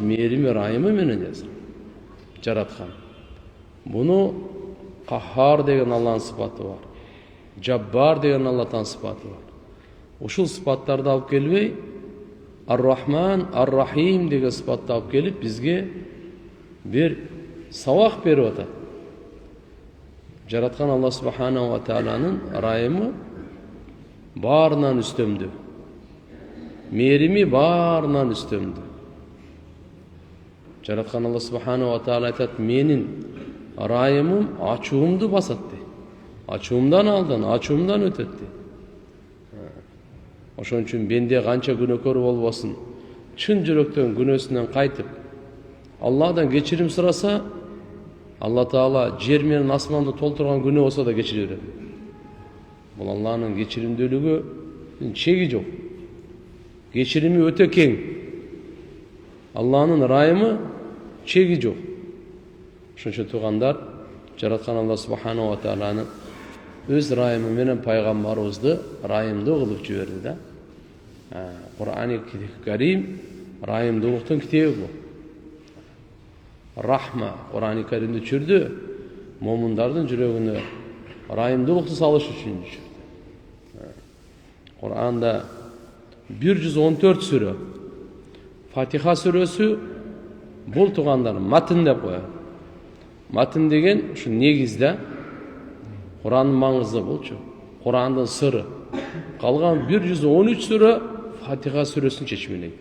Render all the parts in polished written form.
мээрими райымы менен жараткан. Буну Каххар деген Алланын сыпаты бар. Жаббар деген Аллахтан сыпаты бар. Ушул сыпаттарды алып келбей, Ар-Рахман, Ар-Рахим деген сыпатты алып келип бизге бир сабак берип атат. Жараткан Аллах субханаху ва тааланын райымы баарынан үстөмдү. Мээрими баарынан үстөмдү. Жараткан Аллах субханаху ва таала айтат: "Менин райымым ачуумду басат" дейт. Ачуумдан алдын, ачуумдан өтөт дейт. Ошон үчүн бенде канча күнөөкөр болбосун, чын жүрөктөн күнөөсүнөн кайтып, Аллахдан кечирим сураса, Алла Таала жер менен асманды толтурган күнөө болсо да кечире берет. Бул Аллахнын кечиримдүүлүгү чеги жок. Кечирими өтө кең. Аллахнын райымы чеги жок. Ошон үчүн туугандар, жараткан Алла субханаху ва тааланы өз райымы менен пайгамбарыбызды райымдуу кылып жиберди да. Кур'ани Карим райымдуулуктун китеби бул. Рахма Кур'ани Каримди түшүрдү, момундардын жүрөгүнө райымдуулукту салыш үчүн түшүрдү. Кур'анда 114 сүрө. Фатиха сүрөсү бул туугандар матын деп коет. Матын деген ушу негизде Кур'андын маңызы болчу. Кур'андын сыры. Калган 113 сүрө Фатиха сүрөсүн чечмелейт.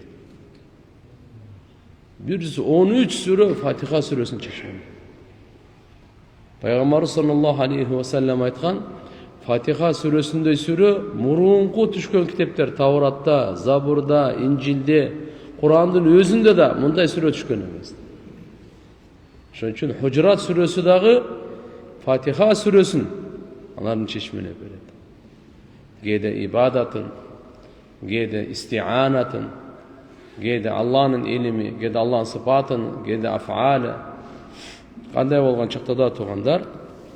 113 сүрө Фатиха сүрөсүн чечмелейт. Пайгамбар саллаллаху алейхи ва саллям айткан: Фатиха сүрөсүндөй сүрө мурунку түшкөн китептер Тавратта, Забурда, Инжилде, Кур'андын өзүндө да мындай сүрө түшкөн эмес. Ошон үчүн Хужурат сүрөсү дагы Фатиха сүрөсүн алардын чечмелеп берет. Кээде ибадатын, кээде истианатын, кээде Аллахнын илими, кээде Аллахнын сыпатын, кээде афаалы. Кандай болгон чакта да туугандар,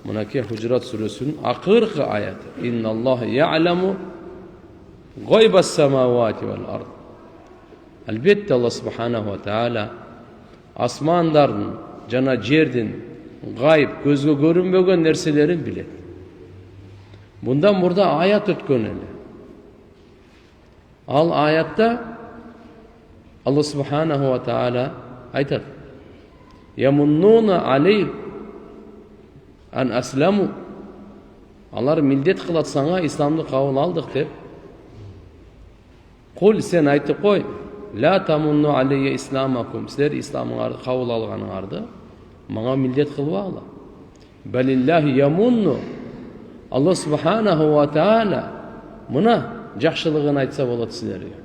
мынакей Хужурат сүрөсүнүн акыркы аяты: "Инналлаха я'ламу гайбас самавати вал ард". Албетте Аллах субханаху ва таала асмандардын жана жердин гайып, көзгө көрүнбөгөн нерселерин билет. Bundan burada ayat ötkön ele. Al ayatta Allah subhanahu ve taala aytat: "Yamunnuna aleyk an aslamu." Alар mildet kılat sana İslam'da kabul aldık dep. Kul sen aytıp koy. La tamunnu aleyye islamakum. Sizler İslam'ın kabul alganыңарды mağa mildet kılып ala. Belillahi yamunnu. Allah subhanahu wa ta'ala mına жақшылығын айтса болады сіздерге.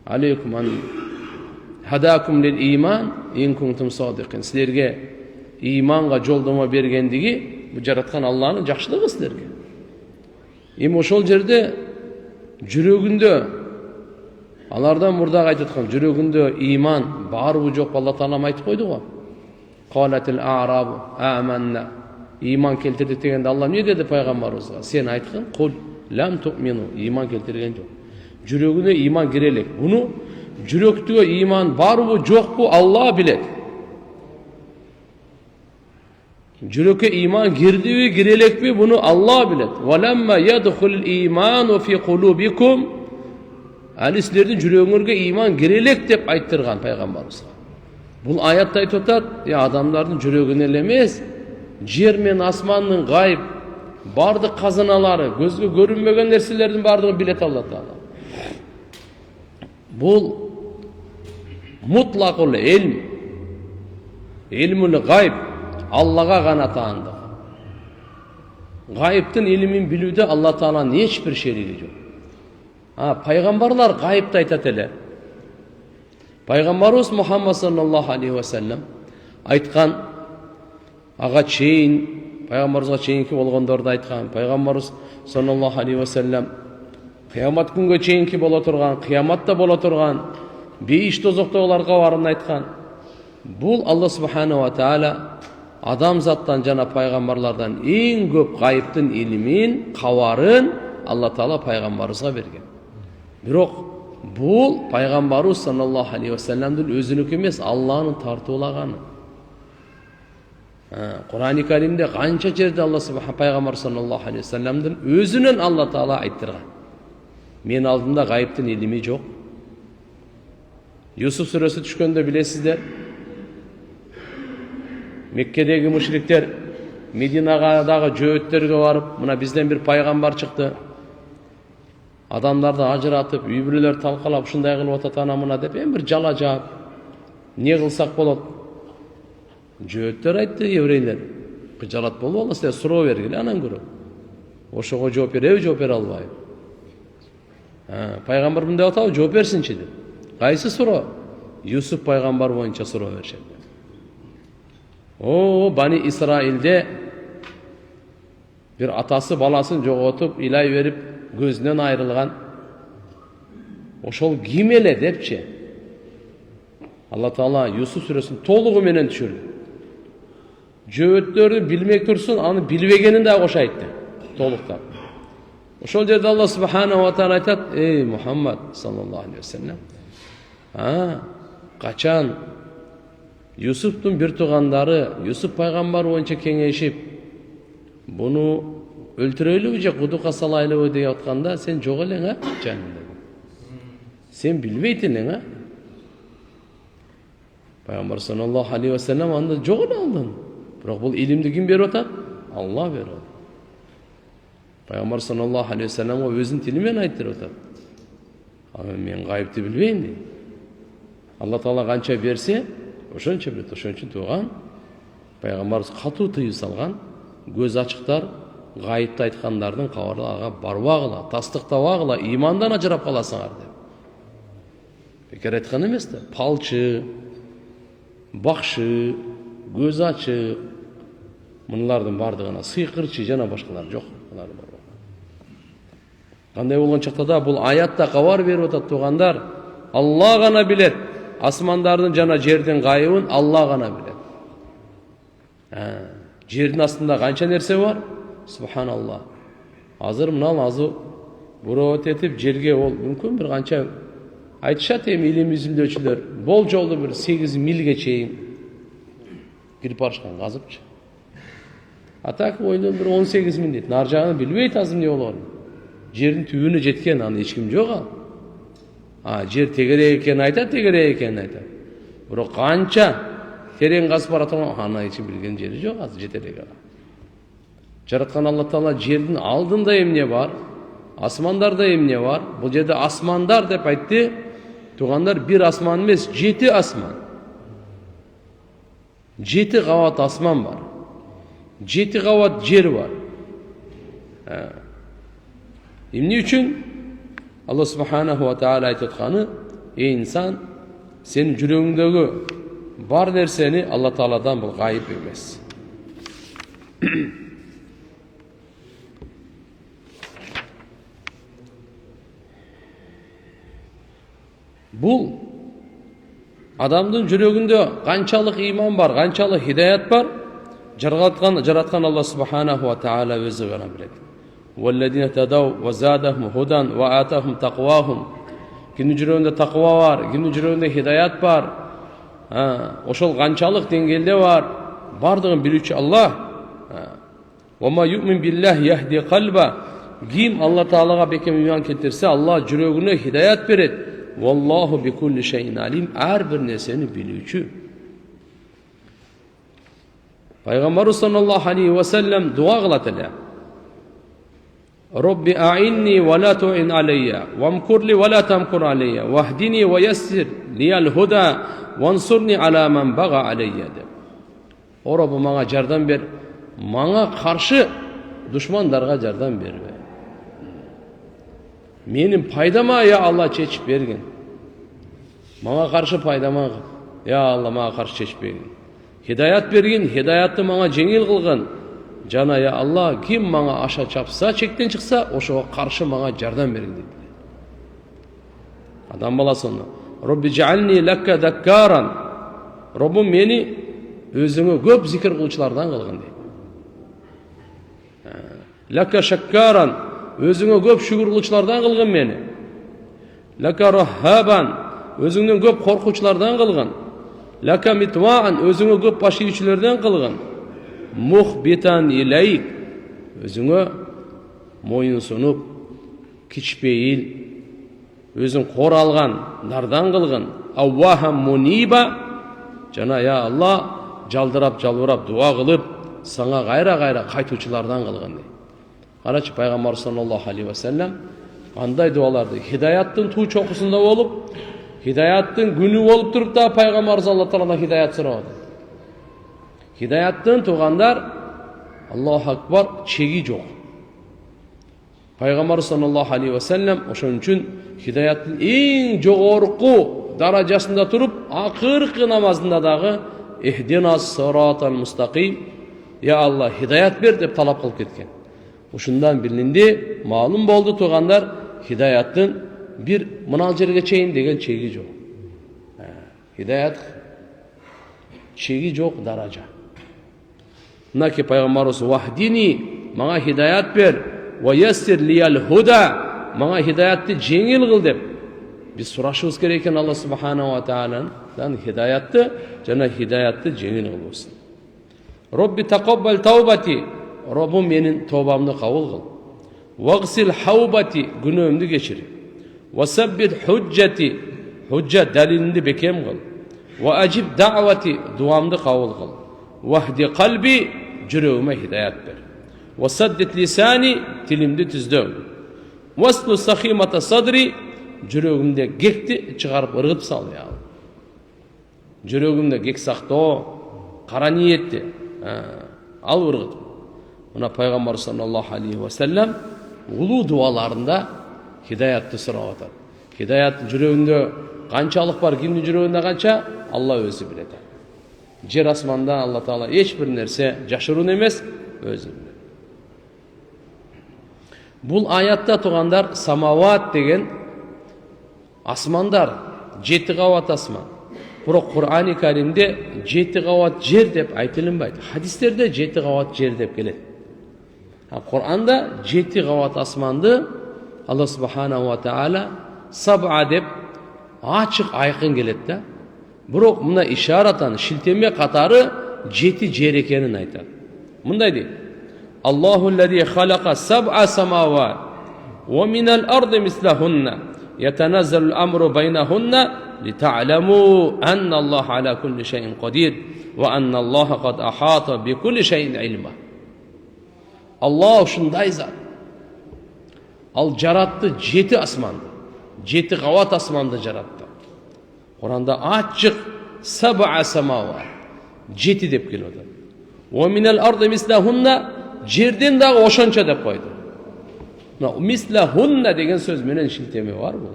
Алейкум ан хадакум лил иман ин кунтум садиқин. Сіздерге иманға жолдама бергендігі бұл жаратқан Аллахның жақшылығы сіздерге. Эми ошол жерде жүрөгүндө алардан мурдагы айтып аткан жүрөгүндө иман барбы жокпу Алла Таалам айтып койду го. Қалатил а'рабу аманна. Иман келтирдик дегенде Алла эмне деди пайгамбарыбызга? Сен айткын, кул лам ту'мину, иман келтирген жок. Жүрөгүнө иман кире элек. Буну жүрөктөгө иман барбы жокпу Алла билет. Жүрөккө иман кирдиби, кире элекпи, буну Алла билет. Валамма ядхулул иману фи кулубикум. Али силердин жүрөгүңөргө иман кире элек деп айттырган пайгамбарыбызга. Бул аятта айтып атат, адамдардын жүрөгүнө эле эмес, жер мен асмандын гайып бардык казыналары, көзгө көрүнбөгөн нерселердин бардыгын билет Алла Таала. Бул мутлакул илм, илмул гайб, Аллага гана таандык. Гайыптын илимин билүүдө Алла Тааланын эч бир шериги жок. Пайгамбарлар гайыпты айтат эле. Пайгамбарыбыз Мухаммад саллаллаху алейхи ва саллям айткан, ага чейин пайгамбарыбызга чейинки болгондорду айткан. Пайгамбарыбыз саллаллаху алейхи ва саллям кыямат күнгө чейинки боло турган, кыяматта боло турган, бейиш тозоктогуларга барын айткан. Бул Алла субханаху ва таала адамзаттан жана пайгамбарлардан эң көп гайыптын илимин, кабарын Алла Таала пайгамбарыбызга берген. Бирок Бұл пайғамбару саллаллаху алейхи вассаламдың өзінікі емес, Алланың тартуулағаны. Құран-ы Каримде қанша жерде Алла пайғамбар саллаллаху алейхи вассаламдың өзінен Алла Таала айттырған. Мен алдында ғайыптың илimi жоқ. Юсуф сүресі түшкенде білесіздер. Меккедегі мушриктер Мединадағы жөөттерге барып, мына бізден бір пайғамбар шықты. Адамдарды ажыратып, үй-бүлелер талқалап, шындай қылып атат ана мына деп, бір жала жап. Не қылсақ болады? Жөөттер айтты, еврейлер. Қыжалат болу, Алла сіздер сұрау бергілі, анан көріп. Ошоға жооп бере, жооп бере албай. Пайғамбар мындай атау, жооп берсинчи деп. Қайсы сұрау? Юсуф пайғамбар бойынша сұрау берші. Бани Исраилде bir atası balasın жоғотуп, илай берип, көзінен айрылған. Ошол ким эле депчи. Алла Таала Юсуф сүресин толугу менен түшүрдү. Жөөттөрдү билмек турсун, аны билбегенин да кошо айтты. Толуктап. Ошол жерде Алла субханаху ва таала айтат: "Ey Muhammed sallallahu aleyhi ve sellem. Качан Юсуптун бир туугандары Юсуп пайгамбар боюнча кеңешип, буну өлтүрөйлүбү же кудукка салайлыбы деп атканда, сен жок элең, жанында. Сен билбейт элең, Пайгамбар саллаллаху алейхи ва саллям анда жок эле алдын. Бирок бул илимди ким берип атат? Алла берип атат. Пайгамбар саллаллаху алейхи ва саллямга өзүнүн тили менен айтып атат. Мен гайыпты билбейм дейт. Алла Таала канча берсе, ошончо билет. Ошон үчүн тууган пайгамбар катуу тыюу салган, көз ачыктар гайыпты айткандардын кабарларга барбагыла, тастыктабагыла, имандан ажырап каласыңар деп. Бекер айткан эмес да. Палчы, бакшы, көз ачык, мыналардын бардыгына сыйкырчы жана башкалар жок. Кандай болгон чакта да бул аятта кабар берип атат туугандар, Алла гана билет. Асмандардын жана жердин гайыбын Алла гана билет. Жердин астында канча нерсе бар? Субханалла. Азыр мына азы буроот этип жерге ол мүмкүн бир канча айтышат илим изилдөөчүлөр, бол жолду бир 8 милге чейин кирип барышкан казыпчы. Так ойлон бир 18 мил дейт. Нар жагын билбейт азыр эмне болгонун. Жердин түбүнө жеткен, аны эч ким жок ал. Жер тегерек экенин айтат, тегерек экенин айтат. Бирок канча терең казып баратат, аны эч ким билген жери жок, азыр жетерек ал. Жараткан Алла Таала жердин алдында эмне бар, асмандарда эмне бар. Бул жерде асмандар деп айтты. Туугандар, бир асман эмес, 7 асман. 7 кабат асман бар. 7 кабат жер бар. Эмне үчүн? Алла субханаху ва таала айтып атканы, ey инсан, сенин жүрөгүңдөгү бар нерсени Алла Тааладан бул гайып эмес. Бул адамдын жүрөгүндө канчалык иман бар, канчалык хидаят бар, жараткан Алла субханаху ва таала өзү гана билет. وَالَّذِينَ تَدَوْا وَزَادَهُمْ هُدًى وَآتَاهُمْ تَقْوَاهُمْ. Кимдин жүрөгүндө таква бар, кимдин жүрөгүндө хидаят бар, ошол канчалык деңгээлде бар, бардыгын билүүчү Алла. وَمَا يُؤْمِنْ بِاللَّهِ يَهْدِي قَلْبَهُ. Ким Алла Таалага бекем иман келтирсе, Алла жүрөгүнө хидаят берет. Валлаху бикулли шайин алим. Ар бир нерсени билүүчү. Пайгамбар саллаллаху алейхи ва саллям дуа кылат эле. Robbi a'inni wa la tu'in alayya wamkur li wa la tamkur alayya wahdini wa yassir li al-huda wansurni ala man baga alayya. O Rabbim manga жардам бер, мага каршы душмандарга жардам бербе. Менин пайдама я Алла чечип берген. Мага каршы пайдама я Алла мага каршы чечип берген. Хидаят берген, хидаятты мага жеңил кылган. Жана я Алла, ким мага аша чапса, чектен чыкса, ошого каршы мага жардам бергин дейт. Адам баласы оны. Робби жаални лакка даккаран. Роббум мени өзүңө көп зикир кылуучулардан кылгын дейт. Лакка шаккаран. Өзүңө көп шүгүр кылуучулардан кылгын мени. laka rahhaban, özüңden köp korkuçlardan kılgın, laka mitwa'an, özüňe köp baş iýçilerden kılgın, muhbitan ileyk, özüňe moýunsunup, kiçpeyil, özüň kor alganlardan kılgın, awwaham muniba, jana ya Allah, jaldırap jalbırap dua kılıp, sana gayra kaytuvçulardan kılgın. Qaraçı Peygamber sallallahu aleyhi ve sellem anday dualardı. Hidayattın tuğ çokusunda olup, hidayattın günü olup durup da Peygamber sallallahu aleyhi ve sellem hidayat sıradı. Hidayattın tuğanlar Allahu Akbar çegi yok. Peygamber sallallahu aleyhi ve sellem oşun üçün hidayattın en jogorku darajasında turup akırkı namazında dağı ihdinas sıratal mustaqim, ya Allah hidayat ber dep talap kılıp ketken. Uşundan bilindi, malum boldu tuğanlar hidayattın bir mınal jerge çeyin degen çegi yok. Hidayat çegi yok daraja. Naki Peygamberimiz vahdini, mağa hidayat ber, ve yessir liyal huda, mağa hidayatты jengil kıl dep biz suraşыбыз керек eкен Allah subhanahu wa ta'ala'dan hidayatты jana hidayatты jengil kıl bolsun. Rabbi taqabbal tawbati, Rabbim menin tövbamды kabul kıl. Wagsil hawbati, günömdü geçir. Ve sabbit hujjati, hujjat dalilini bekem kıl. Ve acib da'vati, duamdı kabul kıl. Vahdi kalbi, yüreğime hidayat ver. Ve saddit lisani, tilimdi tüzdöv. Vaslu sahimata sadri, yüreğimde gekti çıkarıp ırgıp sal ya. Yüreğimde gek saktı o, kara niyetti. Al ırgıt. Buna Peygamber sallallahu aleyhi ve sellem ulu dualarında hidayatты sırap atar. Hidayat yüreğinde kançalık var, kimnin yüreğinde kança? Allah özü biledi. Jer asmandan Allah Taala hiçbir nerse jaşırun emes, özü biledi. Bul ayatta tuğandar samavat degen asmandar, 7 qavat asman. Bura Kur'an-ı Kerim'de 7 qavat jer dep aytılınbaydı. Hadislerde 7 qavat jer dep keledi. Kur'an'da 7 qavat asmandı Allah subhanahu wa ta'ala sab'a dep açık aykın keledi da. Biroq muna işaratan şilteme qatarı 7 jer ekenin aytadi. Munday deydi. Allahu'llezî halaka sab'a semavat ve minel ardı mislahunna yetenazzelul amru beynehunna lita'lemû ennallaha ala kulli şeyin qadir ve ennallaha kad ahata bi kulli şeyin ilma. Allah şunday zat. Al jarattı 7 asmandı. 7 qavat asmandı jarattı. Kur'an'da açık sab'a semavat 7 dep keldi. Ve minel ardı mislahunna, jerden dağı oşança dep koydu. Mislahunna degen söz menen şilteme var bu.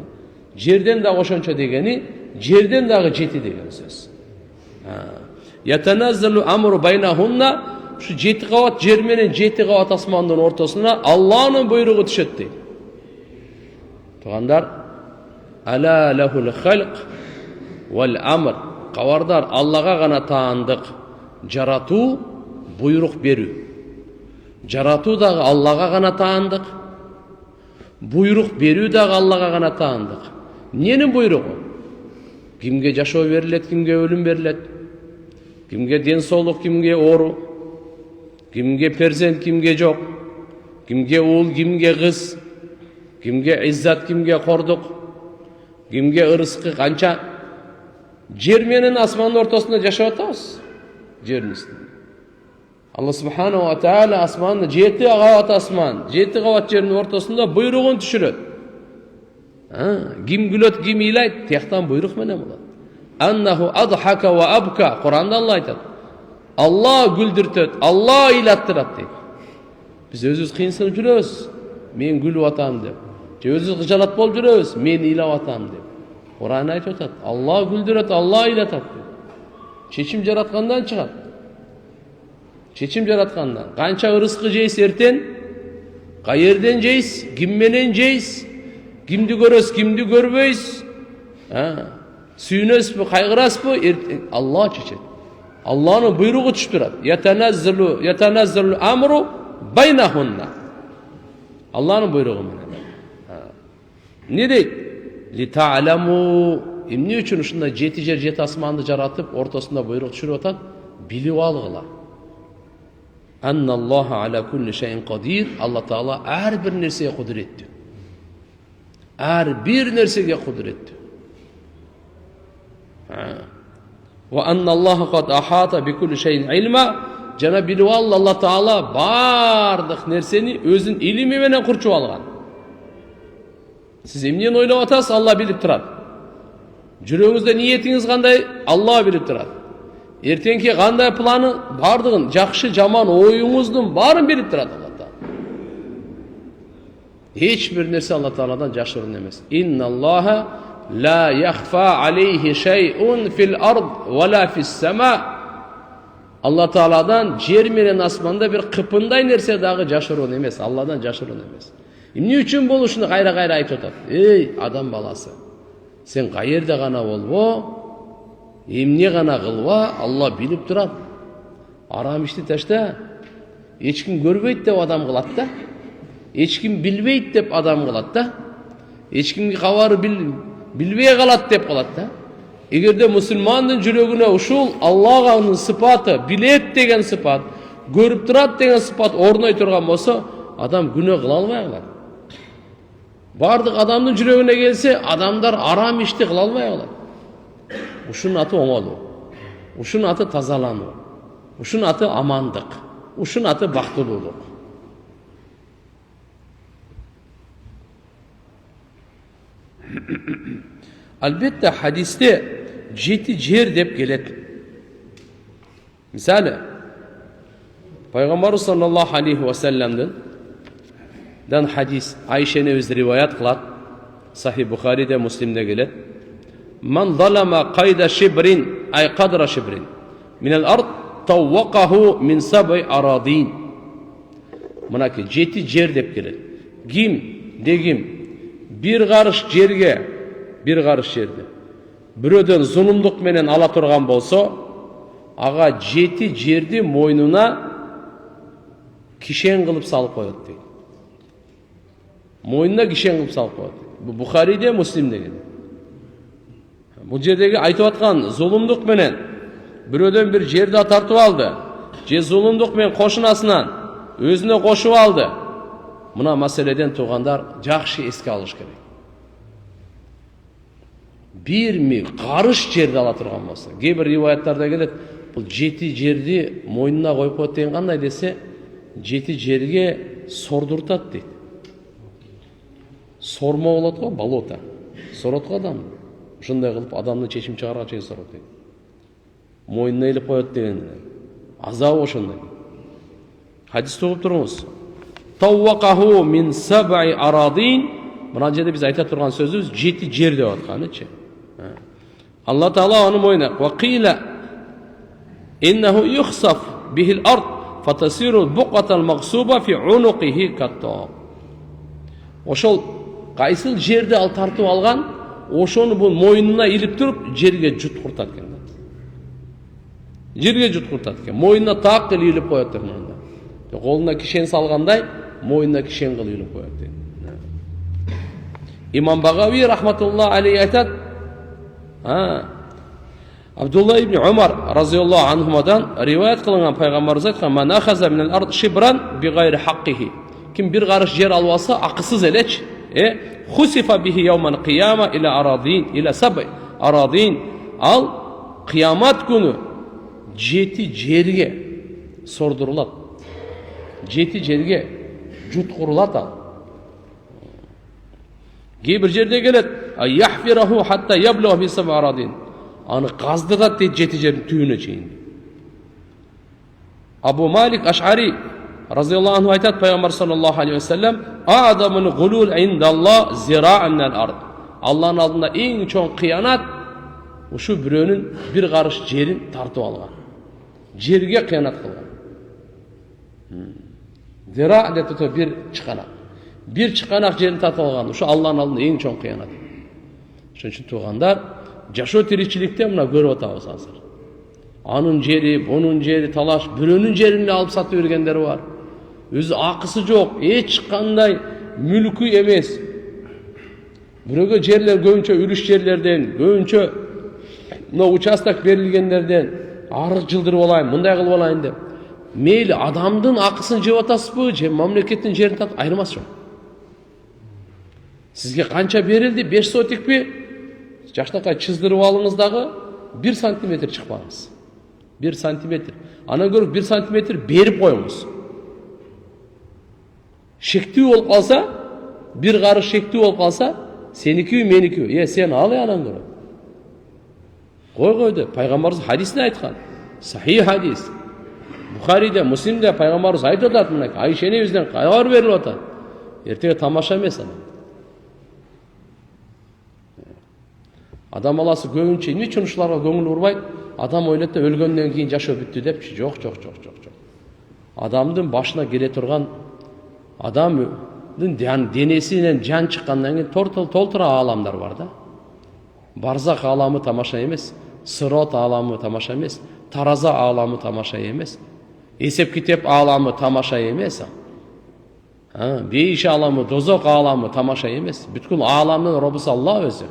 Jerden dağı oşança degeni, jerden dağı 7 degen söz. Yetenazzalu amru beynehunna, şu 7 qavat jer menen 7 qavat asmandan ortasına Allah'ın buyruğu düşetdi. Tuğandar, ala lehul halq vel amr, qavardar Allah'a gana taandık. Jaratu, buyruk berü. Jaratu dağı Allah'a gana taandık. Buyruk berü dağı Allah'a gana taandık. Nenin buyruğu? Kimge jaşoo berilet, kimge ölüm berilet. Kimge densoluk, kimge oru. Kimge perzent, kimge jok. Kimge uul, kimge kız. Kimge izzat, kimge korduk. Kimge ırıskı kança. Jer menen asmanın ortasında jaşap atabız. Jerin üstünde. Allah subhanahu wa ta'ala asmanın 7 qavat asman, 7 qavat jerin ortasında buyruğun düşüröt. Kim gülöt, kim ilayt, tiyaktan buyruq menen bolat. Annahu adhaka wa abka, Kur'an'da Allah aytadi. Allah güldürtöt, Allah ilattırat deydi. Biz özüz kıyınsanıp жүрөбүz, men gülüp atam dep. Je özüz gıjalat bolup жүрөбүz, men ilap atam dep. Kur'an aytып atат. Allah güldüröt, Allah ilatат. Çeçim jaratkandan çıgat. Çeçim jaratkandan. Kança ırıskı jeýs erten, qayerden jeýs, kim menen jeýs, kimdi görös, kimdi görbeýs. Sүйünösbü, kaygırasbı, Allah çeçet. Allah'ın buyruğu düşüp durat. Yetenazzalu amru beynehunna. Allah'ın buyruğu menen. Ne deydi? Li ta'lamu эмне үчүн ушундай жети жер жети асманды жаратып, ортосунда буйрук түшүрүп атат? Билип алгыла. Анналлаха аля кулли шайин кадир. Алла Таала ар бир нерсеге кудуреттүү. Ар бир нерсеге кудуреттүү. Ва анналлаха кад ахата би кулли шайин илма. Жана билип ал Алла Таала бардык нерсени өзүнүн илими менен курчуп алган. Сиз эмнени ойлоп атасыз? Алла билип турат. Жүрөгүңүздө ниетиңиз кандай? Алла билип турат. Эртеңки кандай планы бардыгын, жакшы жаман оюңуздун баарын билип турат Алла Таала. Эч бир нерсе Алла Тааладан жашыруун эмес. Инналлаха ла яхфа алейхи шай'ун фил ард ва ла фис сама. Алла Тааладан жер менен асманда бир кыпындай нерсе дагы жашыруун эмес, Алладан жашыруун эмес. Эмне үчүн болушуну кайра-кайра айтып атат? Эй, адам баласы, сен каерде гана болбо, эмне гана кылба, Алла билип турат. Арам ишти ташта. Эч ким көрбөйт деп адам кылат да. Эч ким билбейт деп адам кылат да. Эч кимге кабары билбей калат деп калат да. Эгерде мусулмандын жүрөгүнө ушул Аллахтын сыпаты, билет деген сыпат, көрүп турат деген сыпат орной турган болсо, адам күнөө кыла албай калат. Бардык адамдын жүрөгүнө келсе, адамдар арам ишти кыла албай калат. Ушунун аты оңолуу. Ушунун аты тазалануу. Ушунун аты амандык. Ушунун аты бактылуулук. Албетте хадисте жети жер деп келет. Мисалы, Пайгамбар саллаллаху алейхи ва салламдын хадис Айшени өз риваят кылат. Сахих Бухариде, Муслимде келет. Ман залама кайда шибрин ай кадра шибрин минал ард таввакаху мин сабай арадин. Мынаки жети жер деп келет. Ким дегим бир карыш жерге, бир карыш жерде бирөөдөн зулумдук менен ала турган болсо, ага жети жерди мойнуна кишен кылып салып коет дейт. Мойнуна кишен кылып салып коет. Бу Бухариде, Муслимде келет. Бул жердеги айтып аткан зулумдук менен бирөөдөн бир жерди тартып алды, же зулумдук менен кошунасынан өзүнө кошуп алды. Мына маселеден туугандар жакшы эске алыш керек. Бир миң карыш жерди ала турган болсо, кээ бир риваяттарда келет, бул жети жерди мойнуна коюп коет деген кандай десе, жети жерге сордуртат дейт. Сормо болот го, болото. Сорот го адам. Ушундай кылып адамдын чечим чыгарга чейин сорот дейт. Мойнуна илип коет деген. Азабы ошондой. Хадисти угуп туруңуз. Таввакаху мин сабай арадин. Мына жерде биз айта турган сөзүбүз жети жер деп атканычы. Алла Таала анын мойнуна вакила иннаху юхсaf бихил ард фатасиру буqatal мaqsuba fi unuqihi katta. Ошол кайсыл жерди ал тартып алган, ошону бул мойнуна илип туруп жерге жуткуртат экен. Жерге жуткуртат экен. Мойнуна так кылып илип коет экен анда. Колуна кишен салгандай, мойнуна кишен кылып илип коет экен. Имам Багави рахматуллах алейхи айтат, Абдулла ибн Умар разияллаху анхумадан риваят кылынган пайгамбарыбыз айткан: "Ман ахаза минал ард шибран бигайри хаққихи." Ким бир карыш жер алып алса, акысыз элеч, хусифа бихи яуман қияма иля арадин, иля сабай арадин. Ал кыямат күнү жети жерге сордурулат. Жети жерге жуткурулат ал. Кээ бир жерде келет, яхфираху хатта яблуга би сабай арадин. Аны каздырат дейт жети жердин түбүнө чейин. Абу Малик Аш'ари разияллаху анху айтат, пайгамбар саллаллаху алейхи ва саллям: "Адамун гулул индаллах зираан минал ард." Алланын алдында эң чоң кыянат ушу бирөөнүн бир карыш жерин тартып алган. Жерге кыянат кылган. Зира деп бир чыканак. Бир чыканак жерин тартып алган. Ушу Алланын алдында эң чоң кыянат. Ошон үчүн туугандар, жашоо тиричиликте мына көрүп атабыз азыр. Анын жери, бунун жери талаш, бирөөнүн жерин алып сатып бергендер бар. Өзү акысы жок, эч кандай мүлкү эмес. Бирөөгө жерлер көбүнчө үлүш жерлерден, көбүнчө мына участок берилгендерден арыз жылдырып алайын, мындай кылып алайын деп. Мейли адамдын акысын жеп атасызбы, же мамлекеттин жерин тартып, айырмасы жок. Сизге канча берилди? 5 сотикпи? Жакшынакай чыздырып алыңыз дагы 1 сантиметр чыкпаңыз. 1 сантиметр. Анан көрүп 1 сантиметр берип коюңуз. Шектүү болуп калса, bir karış şekli olup kalsa, seniki meniki, sen al andan görüp. Koy de, Peygamberimiz hadisini aytkan. Sahih hadis. Bukhari'de, Müslim'de Peygamberimiz aytып атат мына. Айшене yüzden кайгар берилип атат. Эртеге тамаша эмес ана. Адам баласы көбүнчө эмне үчүн ушуларга көңүл бурбайт? Адам ойлойт да өлгөндөн кийин жашоо бүттү депчи. Жок. Адамдын башына келе турган адамдын денесинен жан чыккандан кийин толтура ааламдар бар да. Барзах ааламы тамаша эмес, сырот ааламы тамаша эмес, тараза ааламы тамаша эмес, эсеп китеп ааламы тамаша эмес. Бейиш ааламы, дозок ааламы тамаша эмес. Бүткүл ааламдын робусу Алла өзү.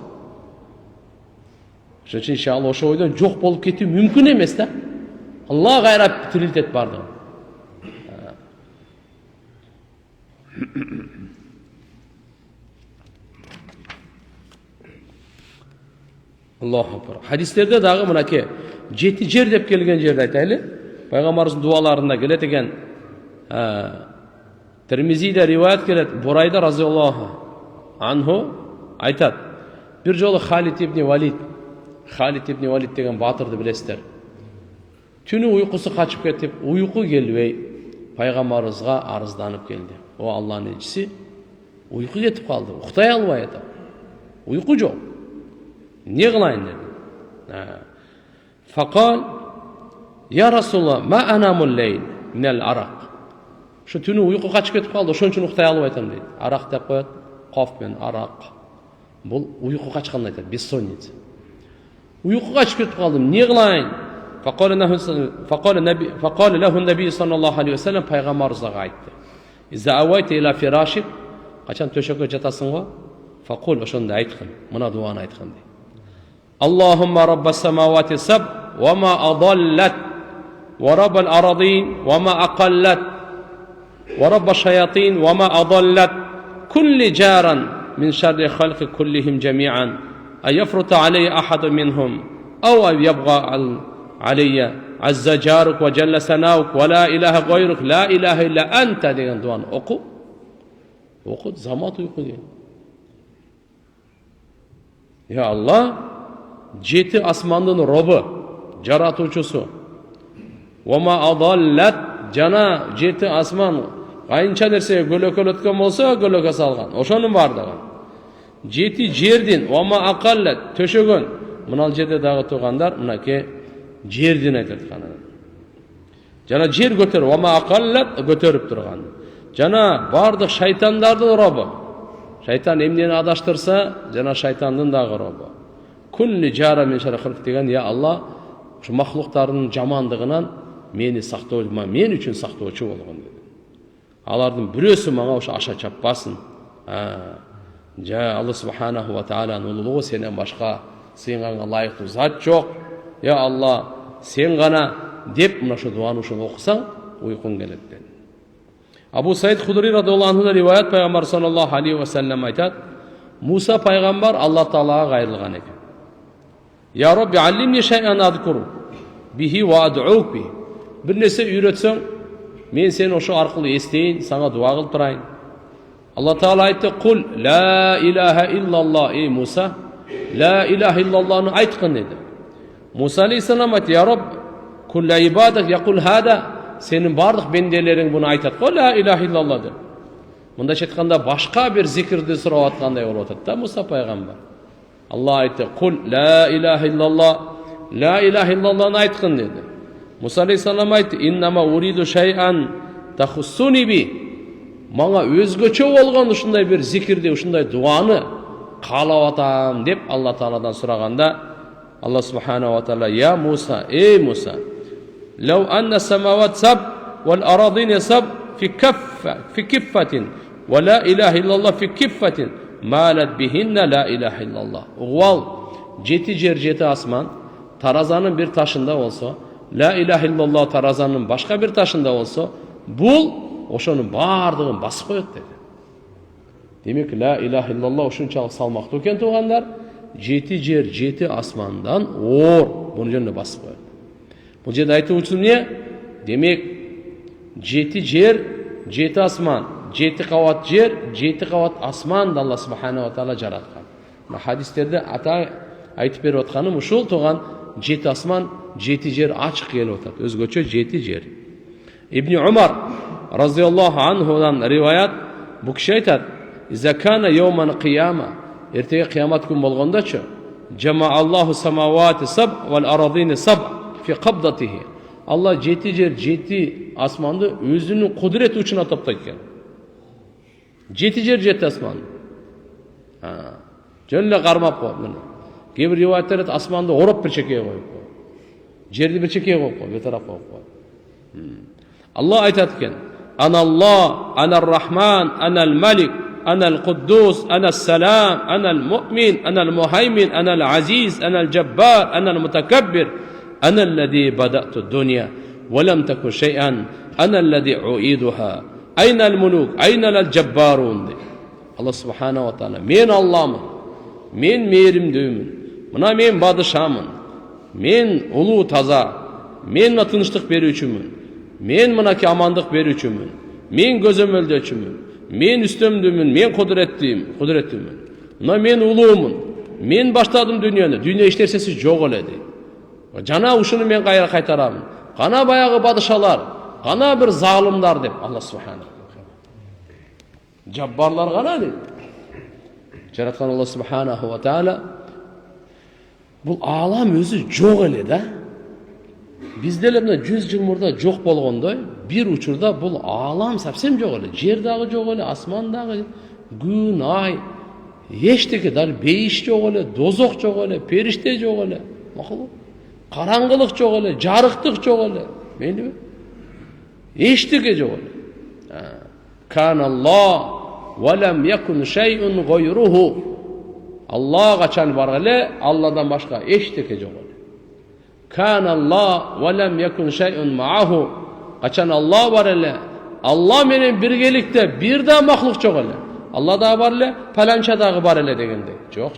Ошон үчүн иншалла ошо ойдон жок болуп кетүү мүмкүн эмес да. Алла кайрап тирилтет бардыгын. Allahu Akbar. Hadislerde dağı mınaki 7 жер деп келген жерде айтайлы. Пайгамбарыбыздын дуаларында келет экен. Тирмизиде риваят келет. Бурайда разияллаху анху айтат. Bir жолу Халид ибн Валид деген батырды билесиздер. Түнү уйкусу качып кетип, уйку келбей Пайгамбарыбызга арызданып келди. О Аллахтын элчиси, уйку кетип калды, уктай албай атам. Уйку жок. Не кылайын dedi. Faqal ya Rasulullah ma anamul layl min al araq. Şu түнү уйку качып кетип калды, ошон үчүн уктай албай атам дейт. Арак деп коет. Коф менен арак. Бул уйку качканды айтат, бессонница. Уйку качып кетип калдым, не кылайын? Faqala lahu nabi sallallahu aleyhi ve sellem Peygamberimize айтты. İza awayta ila firashik, kaçan töşökө жатасың го? Faqul ошондо айткын, мына дуаны айткын дейт. Allahumma rabbas samawati sab wa ma adallat wa rabbal aradin wa ma aqallat wa rabbash shayatin wa ma adallat kulli jaran min sharri khalqi kullihim jami'an ayafruta alayya ahadun minhum aw yabgha alayya azza jaruk wa jalla sanauk wa la ilaha gayruk la ilaha illa anta degan duanı oku zamat uyku degan. Ya Allah, 7 asmandın robu, jaratuvчусу. Вама адаллат жана 7 асман кайынча нерсе көлөкөлөткөн болсо көлөкө салган. Ошонун бардыгы. 7 жердин вама акаллат төшөгөн. Мына жерде дагы тургандар мынакей жердин айтат кана. Жана жер көтөр вама акаллат көтөрүп турган. Жана бардык шайтандардын робу. Шайтан эмнени адаштырса, жана шайтандын дагы робу. Kulli jara min şerri halq деген, ya Allah, şu mahlukların жамандыгынан мени сактоoma, мен үчүн сактоочу болгон dedi. Алардын бирөөсү мага ошо аша чаппасын. Алла Subhanahu wa Ta'ala'nın ululuğu senden başka sığınганга layıktуу zat жок. Ya Allah, sen gana деп мына şu дуаны ушун окусаң, уйкуң келет dedi. Abu Said Hudri radıyallahu anh'da rivayet Peygamber sallallahu aleyhi ve sellem aytat. Musa peygamber Allah Ta'ala'ya gayrılgan ekan. Ya Rabbi allimni şey'en adkuru bihi ve ad'uk bihi. Bir nese üretsen, men seni oşu arqılı esteyin, sana dua kılıp turayın. Allah Teala aytdı, kul la ilahe illallah ey Musa. La ilahe illallah'ını aytqın dedi. Musa aleyhisselam aytdı, ya Rabbi kulla ibadak yakul hada. Senin bardıq bendelerin bunu aytat. O la ilahe illallah dedi. Bunda aytkanda başka bir zikirdi surap atkanday olup atat da Musa peygamber. Allah aytdı, kul la ilahe illallah. La ilahe illallah'ını aytqın dedi. Musa aleyhisselam aytdı, innama uridu şey'an tahussuni bi. Manga özgöçö bolgon ушундай bir zikirdi, ушундай duanı kalap atam dep Allah Ta'ala'dan suraganda Allah Subhanahu wa Ta'ala ya Musa, ey Musa, لو أن السماوات سب والأراضين سب في كفة ولا إله إلا الله في كفة malat bihinna la ilaha illallah. Uğval, 7 yer 7 asman, tarazanın bir taşında olsa, la ilaha illallah tarazanın başka bir taşında olsa, bul, oşonun bardığın basıp koyut dedi. Demek la ilaha illallah oşunçalık salmaktı eken tuğanlar, 7 yer 7 asmandan or, bunu jönüne basıp koyut. Bu жерде айтып өтсем не? Демек 7 yer 7 asman, 7 qavat yer, 7 qavat asman da Allah subhanahu wa ta'ala jaratkan. Hadislerde ata aytып berip atkanım uşul tuğan 7 asman, 7 yer açık gelip atat. Özgöçö 7 yer. İbni Umar radıyallahu anhudan rivayet bu kişi aytat. İza kana yevman qiyama. Ertege kıyamet gün bolgondaçı. Cema'allahu samawati sab vel aradini sab fi qabdatihi. Allah 7 yer 7 asmandı özünün kudreti uçuna toptayken. 7 yer 7 asman. Jönle qarmap koy. Кейбір риwayetler asmandı orap bir çekeye koyup koy. Жерди bir çekeye koyup koy, bir taraf koyup koy. Allah aytatken, Anallah, Anarrahman, Anal Malik, Anal Quddus, Anal Salam, Anal Mu'min, Anal Muhaymin, Anal Aziz, Anal Jabbar, Anal Mutakabbir, Anallezî bada'tu dunya ve lem tekun şey'an, Anallezî u'iduha. Aynal muluk, aynal jabbarun. Allah subhanahu wa ta'ala, men Allah'ım, men merimdüğümün, mına men badışamın, men ulu taza, men mına tınışlık berüçümün, men mına ki amandık berüçümün, men gözömöldöçümün, men üstümdümün, men kudretliyimün, mına men uluğumun, men başladım dünyada, dünya işlersesi çok oledi. Jana uşunu men kayra kaytaramın, kana bayağı badışalar, kana bir zalimlar dep Allah subhanahu wa ta'ala. Jabbarlar kana deyip. Jaratkan Allah subhanahu wa ta'ala bu alam özü çok ele da. Bizde mına 100 yıl murda çok bolgondoy, bir uçurda bu alam sapsem çok ele. Jerdagi çok ele, asmandagi gün, ay, eşteki dal beyiş çok ele, dozok çok ele, perişte çok ele. Makulu. Karangılık çok ele, jarıktık çok ele. Meyli mi? Eşteki çok ele. Kanallah ve lem yekun şey'un gayruhu. Allah kaçan var ele, Allah'dan başka eşteki çok ele. Kanallah ve lem yekun şey'un ma'ahu. Kaçan Allah var ele. Allah menen birgelikte bir daha mahluk çok ele. Allah da var ele, palança dağı var ele degende. Çok.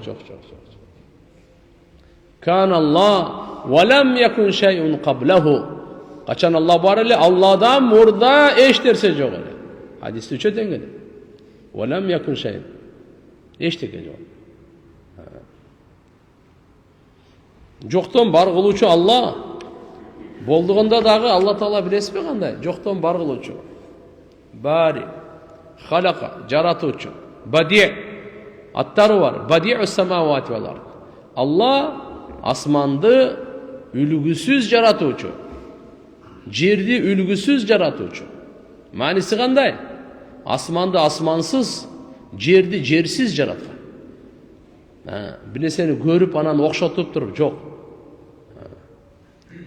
Kanallah ve lem yekun şey'un qablahu. Kaçan Allah var ele, Allah'dan murda eş derse çok ele. Hadiste üçe dengede. Ve lem yekun şey'un. Eşteki çok ele. Joktan bar kılıçı Allah. Bolduğunda dağı Allah Teala bilesi mi kanday? Joktan bar kılıçı. Bari, halaka, jaratuçu, badi' attarı var. Badi'us semavati vel ard. Allah asmandı ülgüsüz jaratuçu. Jerdi ülgüsüz jaratuçu. Manisi kanday? Asmandı asmansız, jerdi jersiz jaratkan. Bile seni görüp anan okşatıp durup çok.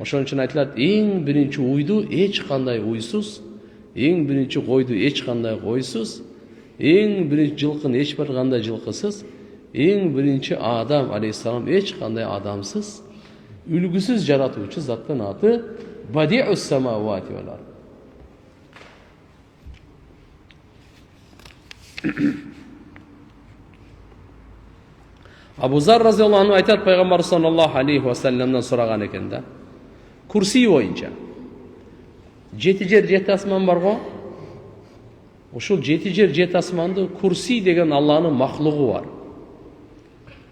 Oşon için aytilat, en birinci uydu hiç kanday uysuz, en birinci koydu hiç kanday koysuz, en birinci жылқын hiç bir kanday жылқысыз, en birinci adam aleyhisselam hiç kanday adamsız, ülgüsüz jaratıcı zattan adı Badi'us semavati vel ard. Abu Zar radıyallahu anh aytat Peygamber sallallahu aleyhi ve sellem'den soragan eken da. Kursi boyunca. 7 yer 7 asman var go. Oşul 7 yer 7 asmandı kursi degen Allah'ın mahluğu var.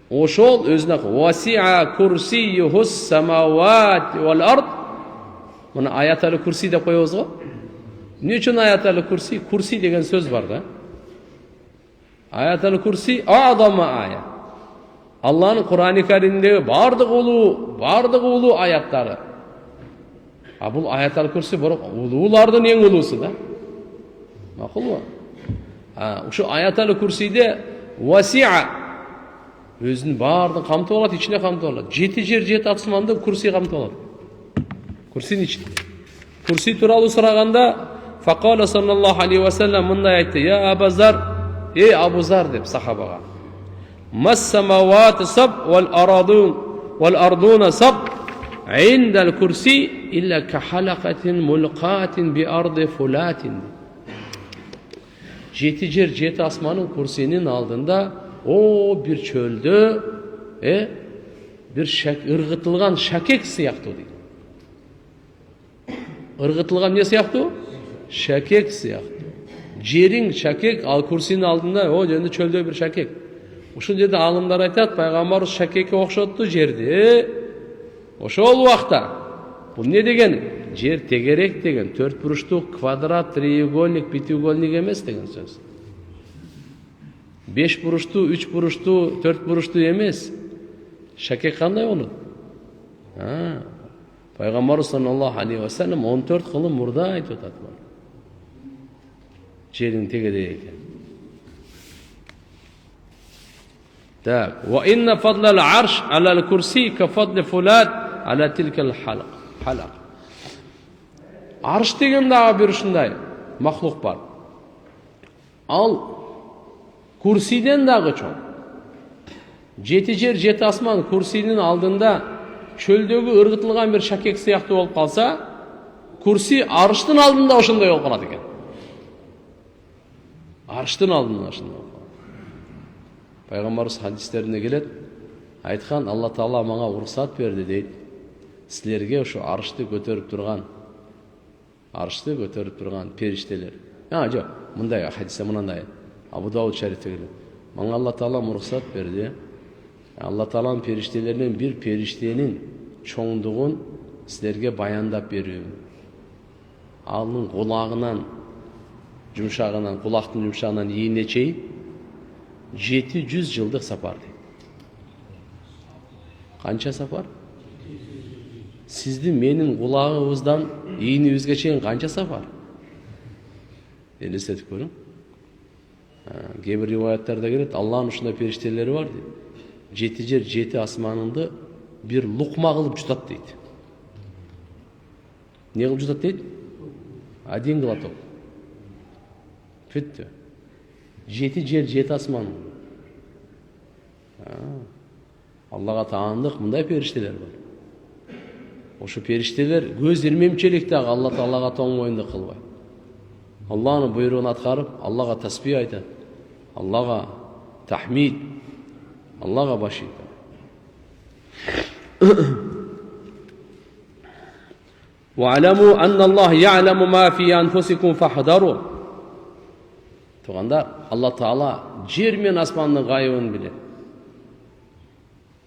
Oşul özüne vasi'a kursiyuhus semavati vel ard. Buna ayet-i kursi de koyuyoruz go. Niçin ayet-i kursi? Kursi degen söz var da. Ayet-i kursi a'zama ayet. Allah'ın Kur'an-ı Kerim'de bardık ulu ayetleri. Bu ayet-el kursi ululardan en ulusu da. Makul mu? Şu ayet-el kurside vasi'a özünü bardık kamtı oladı, içine kamtı oladı. 7 yer 7 asmanda kursi kamtı oladı. Kursinin içinde. Kursi turalı soraganda faqala sallallahu aleyhi ve sellem bunday aytdı. Ya Abu Zar, ey Abu Zar deb sahabaga. Mas-samawati sab wal arduna sab indal kursi illa ka halaqatin mulqatin bi ardi fulatin. 7 yer, 7 asmanın kursinin aldığında o bir çölde bir ırgıtılgan şakek siyahtı deydi. Irgıtılgan ne siyahtı? Şakek siyahtı. Jerin şakek, al kursinin aldığında o жерде çölde bir şakek. Ушул жерде алымдар айтат, пайгамбарыбыз шакекке окшотту жерди. Ошол убакта бул не деген? Жер тегерек деген, 4 буручтук, квадрат, треугольник, пятиугольник эмес деген сөз. 5 буручтуу, 3 буручтуу, 4 буручтуу эмес. Шакек кандай болот? Пайгамбарыбыз саллаллаху алейхи ва саллям 14 кылым мурда айтып атат. Жерин тегерек экен. Так, ва инна фадлал арш алал курси ка фадли фулат ала тилкал халак. Арш деген дагы бир ушундай махлук бар. Ал курсиден дагы чоң. 7 жер, 7 асман курсинин алдында çöldөгү ыргытылган бир шакек сыяктуу болуп калса, курси арыштын алдында ошондой болуп калат экен. Арыштын алдында ошондой. Пайгамбарыбыз хадистеринде келет, айткан, Алла Таала мага уруксат берди дейт. Силерге ушу арышты көтөрүп турган периштелер. Жок, мындай хадисте мындай. Абу Дауд шарифте келет. Мага Алла Таала уруксат берди. Алла Тааланын периштелеринен бир периштенин чоңдугун силерге баяндап берүү. Анын кулагынан жумшагынан, кулактын жумшагынан ийине чейин 700 жылдык сапар дейт. Канча сапар? Сиздин менин кулагыбыздан ийинибизге чейин канча сапар? Элестетип көрүң. Кээ бир риваяттарда келет, Алланын ушундай периштелери бар дейт. 7 жер, 7 асманынды бир лукма кылып жутат дейт. Не кылып жутат дейт? Один глоток. Бүттү. 7 жер, 7 асман. Аллага таандык мындай периштелер бар. Ошо периштелер көз ирмемчилик дагы Алла Таалага тоң моюнду кылбайт. Алланын буйругун аткарып, Аллага тасбих айтат. Аллага тахмид, Аллага баш ийет. وَعَلَمُوا أَنَّ اللَّهَ يَعْلَمُ مَا فِي أَنفُسِكُمْ فَاحْذَرُوا. Тугандар, Алла Таала жер мен асмандын гайыбын билет.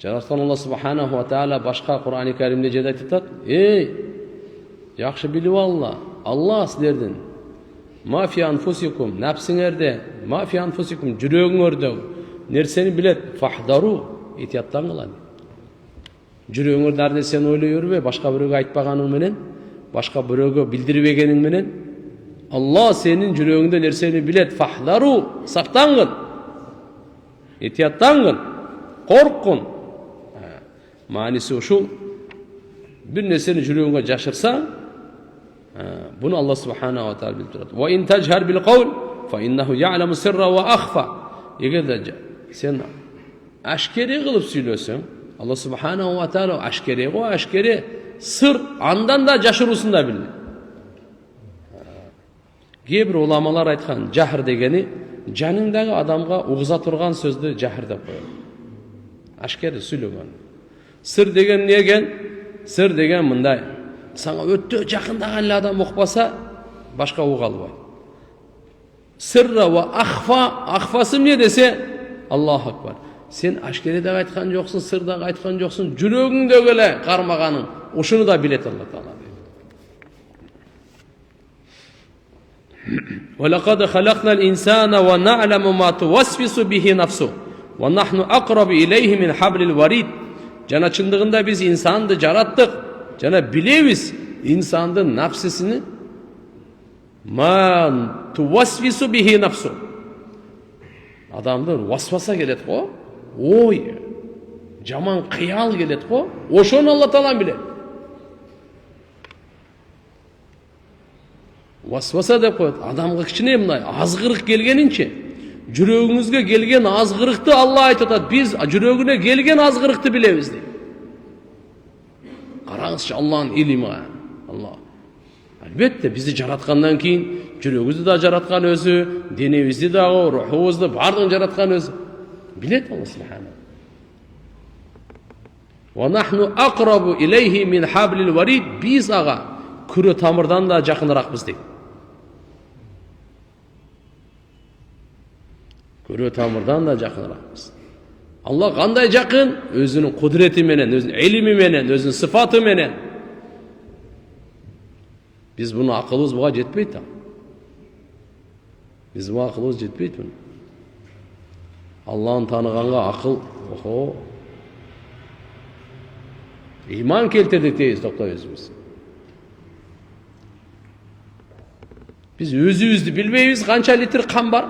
Жараткан Алла субханаху ва таала башка Кур'ан-ы Каримде жерде айтып атат: "Эй, жакшы билип алла, Алла силердин ма фи анфусикум, нәпсиңерде, ма фи анфусикум, жүрөгүңөрдө нерсени билет, фахдару, этияттангыла." Жүрөгүңөрдө ар нерсени ойлой бербе, башка бирөөгө айтпаганың менен, башка бирөөгө билдирбегениң менен Алла сенин жүрөгүңдө нерсени билет, фахдару, сактангын, этияттангын, корккун. Мааниси ушул. Бир нерсени жүрөгүңгө жашырсаң, буну Алла субханаху ва таала билип турат. Ва ин тажхар бил каул фа иннаху я'ламу сирра ва ахфа. Эгерде сен ашкери кылып сүйлөсөң, Алла субханаху ва таала ашкери сыр андан да жашыруусун да билет. Кээ бир уламалар айткан, жахыр дегени жаныңдагы адамга угуза турган сөздү жахыр деп коет. Ашкери сүйлөгөн. Сыр деген не экен? Сыр деген мындай. Сага өтө жакындаган эле адам укпаса, башка уга албайт. Сырра ва ахфа, ахфасы эмне десе, Аллаху акбар. Сен ашкери да айткан жоксуң, сыр да айткан жоксуң, жүрөгүңдөгү эле кармаганың, ушуну да билет Алла Таала. وَلَقَدْ خَلَقْنَا الْإِنسَانَ وَنَعْلَمُ مَا تُوَسْوِسُ بِهِ نَفْسُهُ وَنَحْنُ أَقْرَبُ إِلَيْهِ مِنْ حَبْلِ الْوَرِيدِ. Жана чындыгында биз инсанды жараттык, жана билебиз инсандын нафсисини. Ман туwaswisu bihi nafsu. Адамдын васваса келет го, ой, жаман кыял келет го, ошону Алла Таала билет. Васваса деп коет, адамга кичине мындай азгырык келгенинче, Жүрөгүңүзгө келген азгырыкты Алла айтып атат. Биз жүрөгүнө келген азгырыкты билебиз дейт. Караңызчы Алланын илими. Алла. Албетте бизди жараткандан кийин жүрөгүбүздү да жараткан өзү, денебизди дагы, рухубузду бардыгын жараткан өзү. Билет Алла субхана. Ва нахну aqrabu ilayhi min hablil warid. Биз ага күрө тамырдан да жакыныракпыз дейт. Күрө тамырдан да жакыныракпыз. Алла кандай жакын? Өзүнүн кудурети менен, өзүнүн илими менен, өзүнүн сыфаты менен. Биз буну акылыбыз буга жетпейт да. Биз буга акылыбыз жетпейт буну. Алланы тааныганга акыл, охо. Иман келтирдик дейбиз, токтобуз биз. Биз өзүбүздү билбейбиз, канча литр кан бар?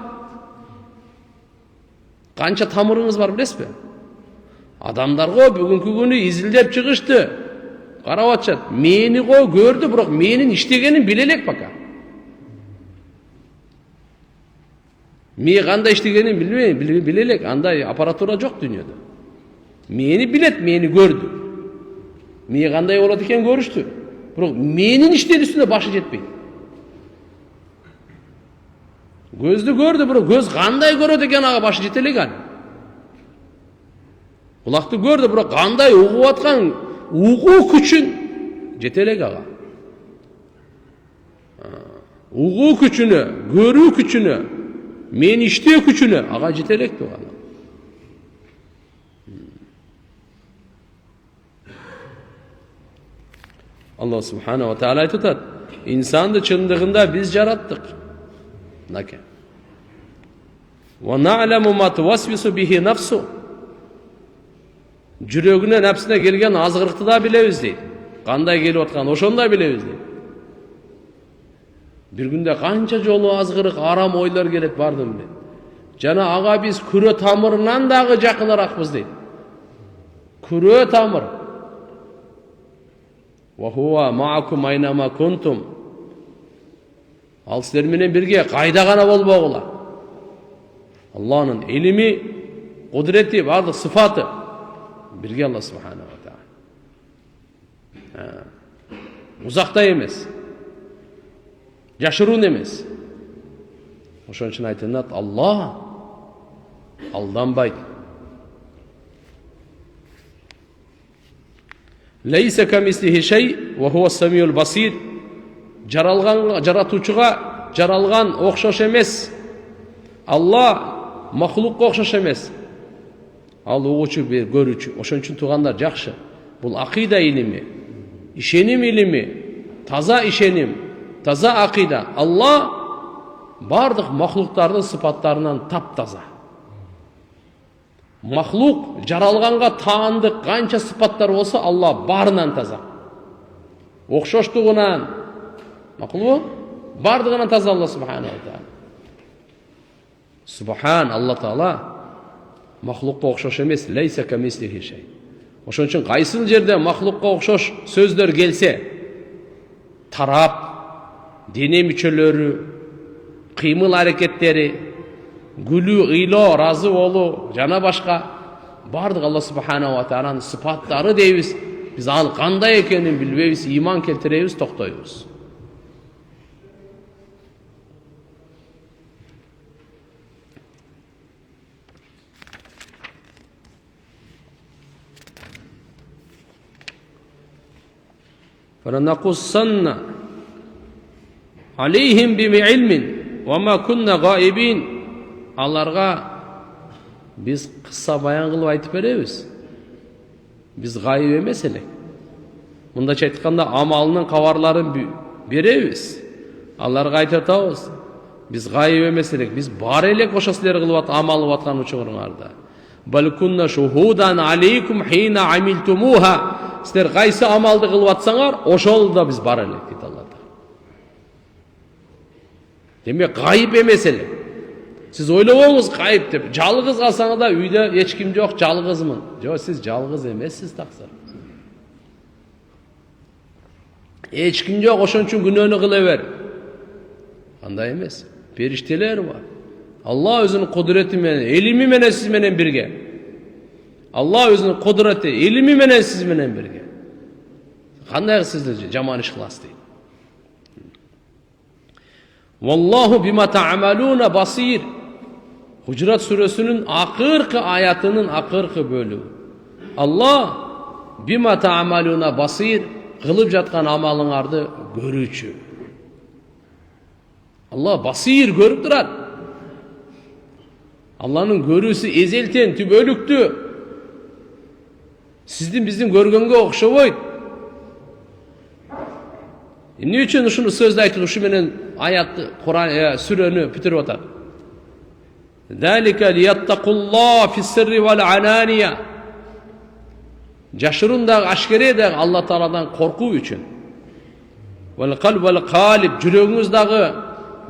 Канча тамырыңыз бар билесизби? Адамдарга бүгүнкү күнү изилдеп чыгышты. Карап атышат. Мени көрдү, бирок менин иштегенин биле элек пока. Мени кандай иштегенин биле элек, андай аппаратура жок дүйнөдө. Мени билет, мени көрдү. Мени кандай болот экен көрүштү. Бирок менин иштедисине башы жетпейт. Көздү көрдү, бирок көз кандай көрөт экен ага башы жете элек аны. Кулакты көрдү, бирок кандай угуп аткан угуу күчүн жете элек ага. Угуу күчүнө, көрүү күчүнө, мен иштөө күчүнө ага жете элек да. Allah subhanahu wa ta'ala айтып атат. İnsanды чындыгында биз жараттык. Наке. Ва на'ламу ма туwaswisu bihi nafsu. Жүрөгүнө нәпсине келген азгырыкты да билебиз дейт. Кандай келип аткан, ошону да билебиз дейт. Бир күндө канча жолу азгырык, арам ойлор келет бардым дейт. Жана ага биз күрө тамырынан дагы жакыныракпыз дейт. Күрө тамыр. Ва хува ма'акум айнама кунтум. Ал силер менен бирге кайда гана болбогула. Алланын илими, кудурети, бардык сыфаты бирге Алла субхана ва таала. Узакта эмес. Жашыруун эмес. Ошон үчүн айтылат, Алла алданбайт. Лейса камислихи шей ва хува самиул басир. Жаратуучуга жаралган окшош эмес. Алла махлукка окшош эмес. Ал угуучу, көрүүчү. Ошон үчүн туугандар жакшы. Бул акыйда илими, ишеним илими, таза ишеним, таза акыйда. Алла бардык махлуктардын сыпаттарынан таптаза. Махлук жаралганга таандык канча сыпаттар болсо, Алла барынан таза. Окшоштугунан, макулбу? Бардыгынан таза Алла субхана ва таала. Субхан Алла таала махлукка окшош эмес, лейса камислихи шей. Ошон үчүн кайсыл жерде махлукка окшош сөздөр келсе, тарап, дене мүчөлөрү, кыймыл аракеттери, гүлүү, ыйлоо, разы болуу, жана башка бардык Алла субхана ва тааланын сыпаттары дейбиз. Биз ал кандай экенин билбейбиз, иман келтиребиз, токтойбуз. فَلَنَقُصَّنَّ عَلَيْهِمْ بِعِلْمٍ وَمَا كُنَّ غَائِبِينَ. Аларга биз кыssa баян кылып айтып беребиз. Биз гайып эмес элек. Мындайча айтканда амалынын кабарларын беребиз. Аларга айтып атабыз. Биз гайып эмес элек. Биз бар элек ошо силер кылып амал кылып аткан учуруңарда. Бал кунна шухудан алейкум хина амилтумуха. Силер кайсы амалды кылып атсаңар, ошол да биз бар элек дейт Алла. Демек гайып эмес элек. Сиз ойлобоңуз гайып деп, жалгыз калсаңыз да үйдө эч ким жок, жалгызмын. Жок, сиз жалгыз эмессиз таксыр. Эч ким жок, ошон үчүн күнөөнү кыла бер. Андай эмес. Периштелер бар. Allah özünün kudreti menen, elimi menen siz menen birge. Allah özünün kudreti, elimi menen siz menen birge. Qanday sizlar jamon ish qilasiz deydi. Vallahu bima ta'maluna basir. Hucurat suresinin akırkı ayatının akırkı bölüğü. Allah bima ta'maluna basir, kılıp jatkan amalыңарды görücü. Allah basir görüp durar. Allah'ın görüsü ezelten tübölüktü. Sizdin bizdin görgenge okşaboyt. Ne için şunu sözde aytып uşu menen ayatты Kur'an süreni bitirip atar. Zalika liyattaqullah fis-sirri vel-alaniya. Jaşırın da aşkere de Allah Taala'dan korku üçün. Vel kalb vel qalib, jürögüňizdagy,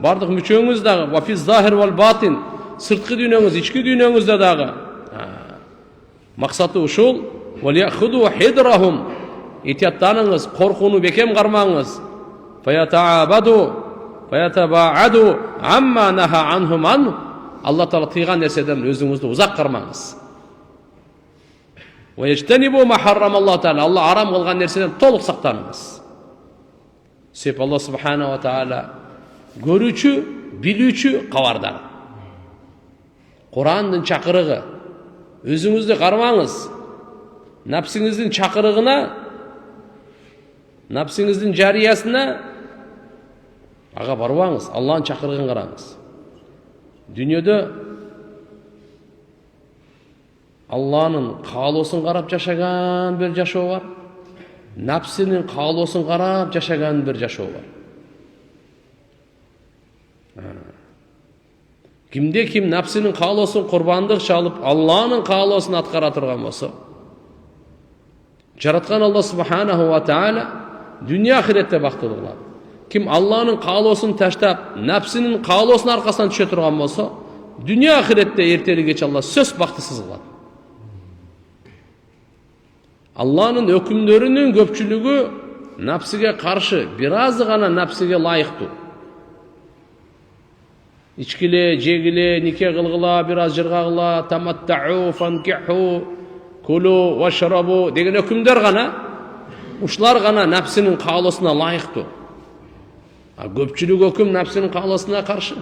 bardyk müçöňizdagy, ve fiz-zahir vel-batin, sırtkı düýnöňiz, içki düýnöňizde dagy. Maksatı uşul, ve liyahudu hidrahum. İtiyattanıňız, korkuny bekem garmaňyz. Fayata'abadu, fayataba'adu amma naha anhum an. Allah Taala tıygan nerseden özüňizde uzak garmaňyz. Ve yejtenibu ma harramallahu Taala. Allah haram kılgan nerseden toluk saktanyňyz. Sep Allah Subhanahu wa Taala görücü, bilücü, kabardar. Kur'an'ın çakırığı. Özüňizde garmaňyz. Nafsiňizdin çakırığına, nafsiňizdin jariyasına aga barbaňyz. Allah'ın çakırığına garaňyz. Dünyada Allah'ın kaalosun qarap yaşagan bir yaşoo var. Nafsinin kaalosun qarap yaşagan bir yaşoo var. Kimde kim nafsinin kaalosun qurbandyk çalıp Allah'ın kaalosun atkara turgan bolsa, jaratgan Allah Subhanahu wa Taala dünya ahirette baktılıklar. Kim Allah'ın kaalosun taştap nafsinin kaalosun arkasından düşe turgan bolsa, dünya ahirette erteli geç Allah söz baktısız kılar. Allah'ın hükümlerinin köpçülüğü nafsige karşı, birazı gana nafsige layıktı. İçkile, jegile, nikah kılgıla, biraz jırgagıla, tamatta'u, fankihu, kulu, vaşrabu degen hükümler gana, uşlar gana nafsinin kaalosuna layıktı. Köpçülük hüküm nafsinin kaalosuna karşı.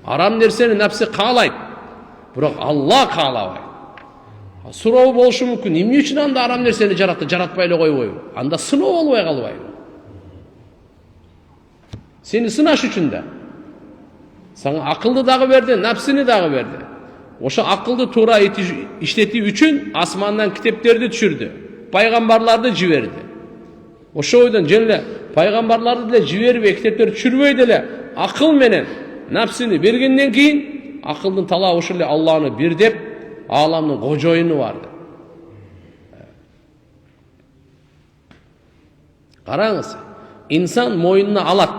Aram nerseni nafsi kaalayt. Biroq Allah kaalabay. Suroo boluşu mümkün. Emne üçün anda aram nerseni jaratты, jaratpay ele koyboybu. Anda sınoo bolbay kalbayбы. Seni sınaş üçün de. Sana akıllı dağı verdi, nafsini dağı verdi. Oşa akıllı tuğra işletiği üçün asmandan kitaplardı düşürdü. Paygambarlardı jiberdi. Oşa oydan jenle paygambarlardı dile jiberip kitapları düşürбөйдü ele. Akıl menen nafsini bergenden keyin akıldın tala oşule Allah'ını bir dep alamның kojoyunu vardı. Qarаңыз, insan moyununa alat.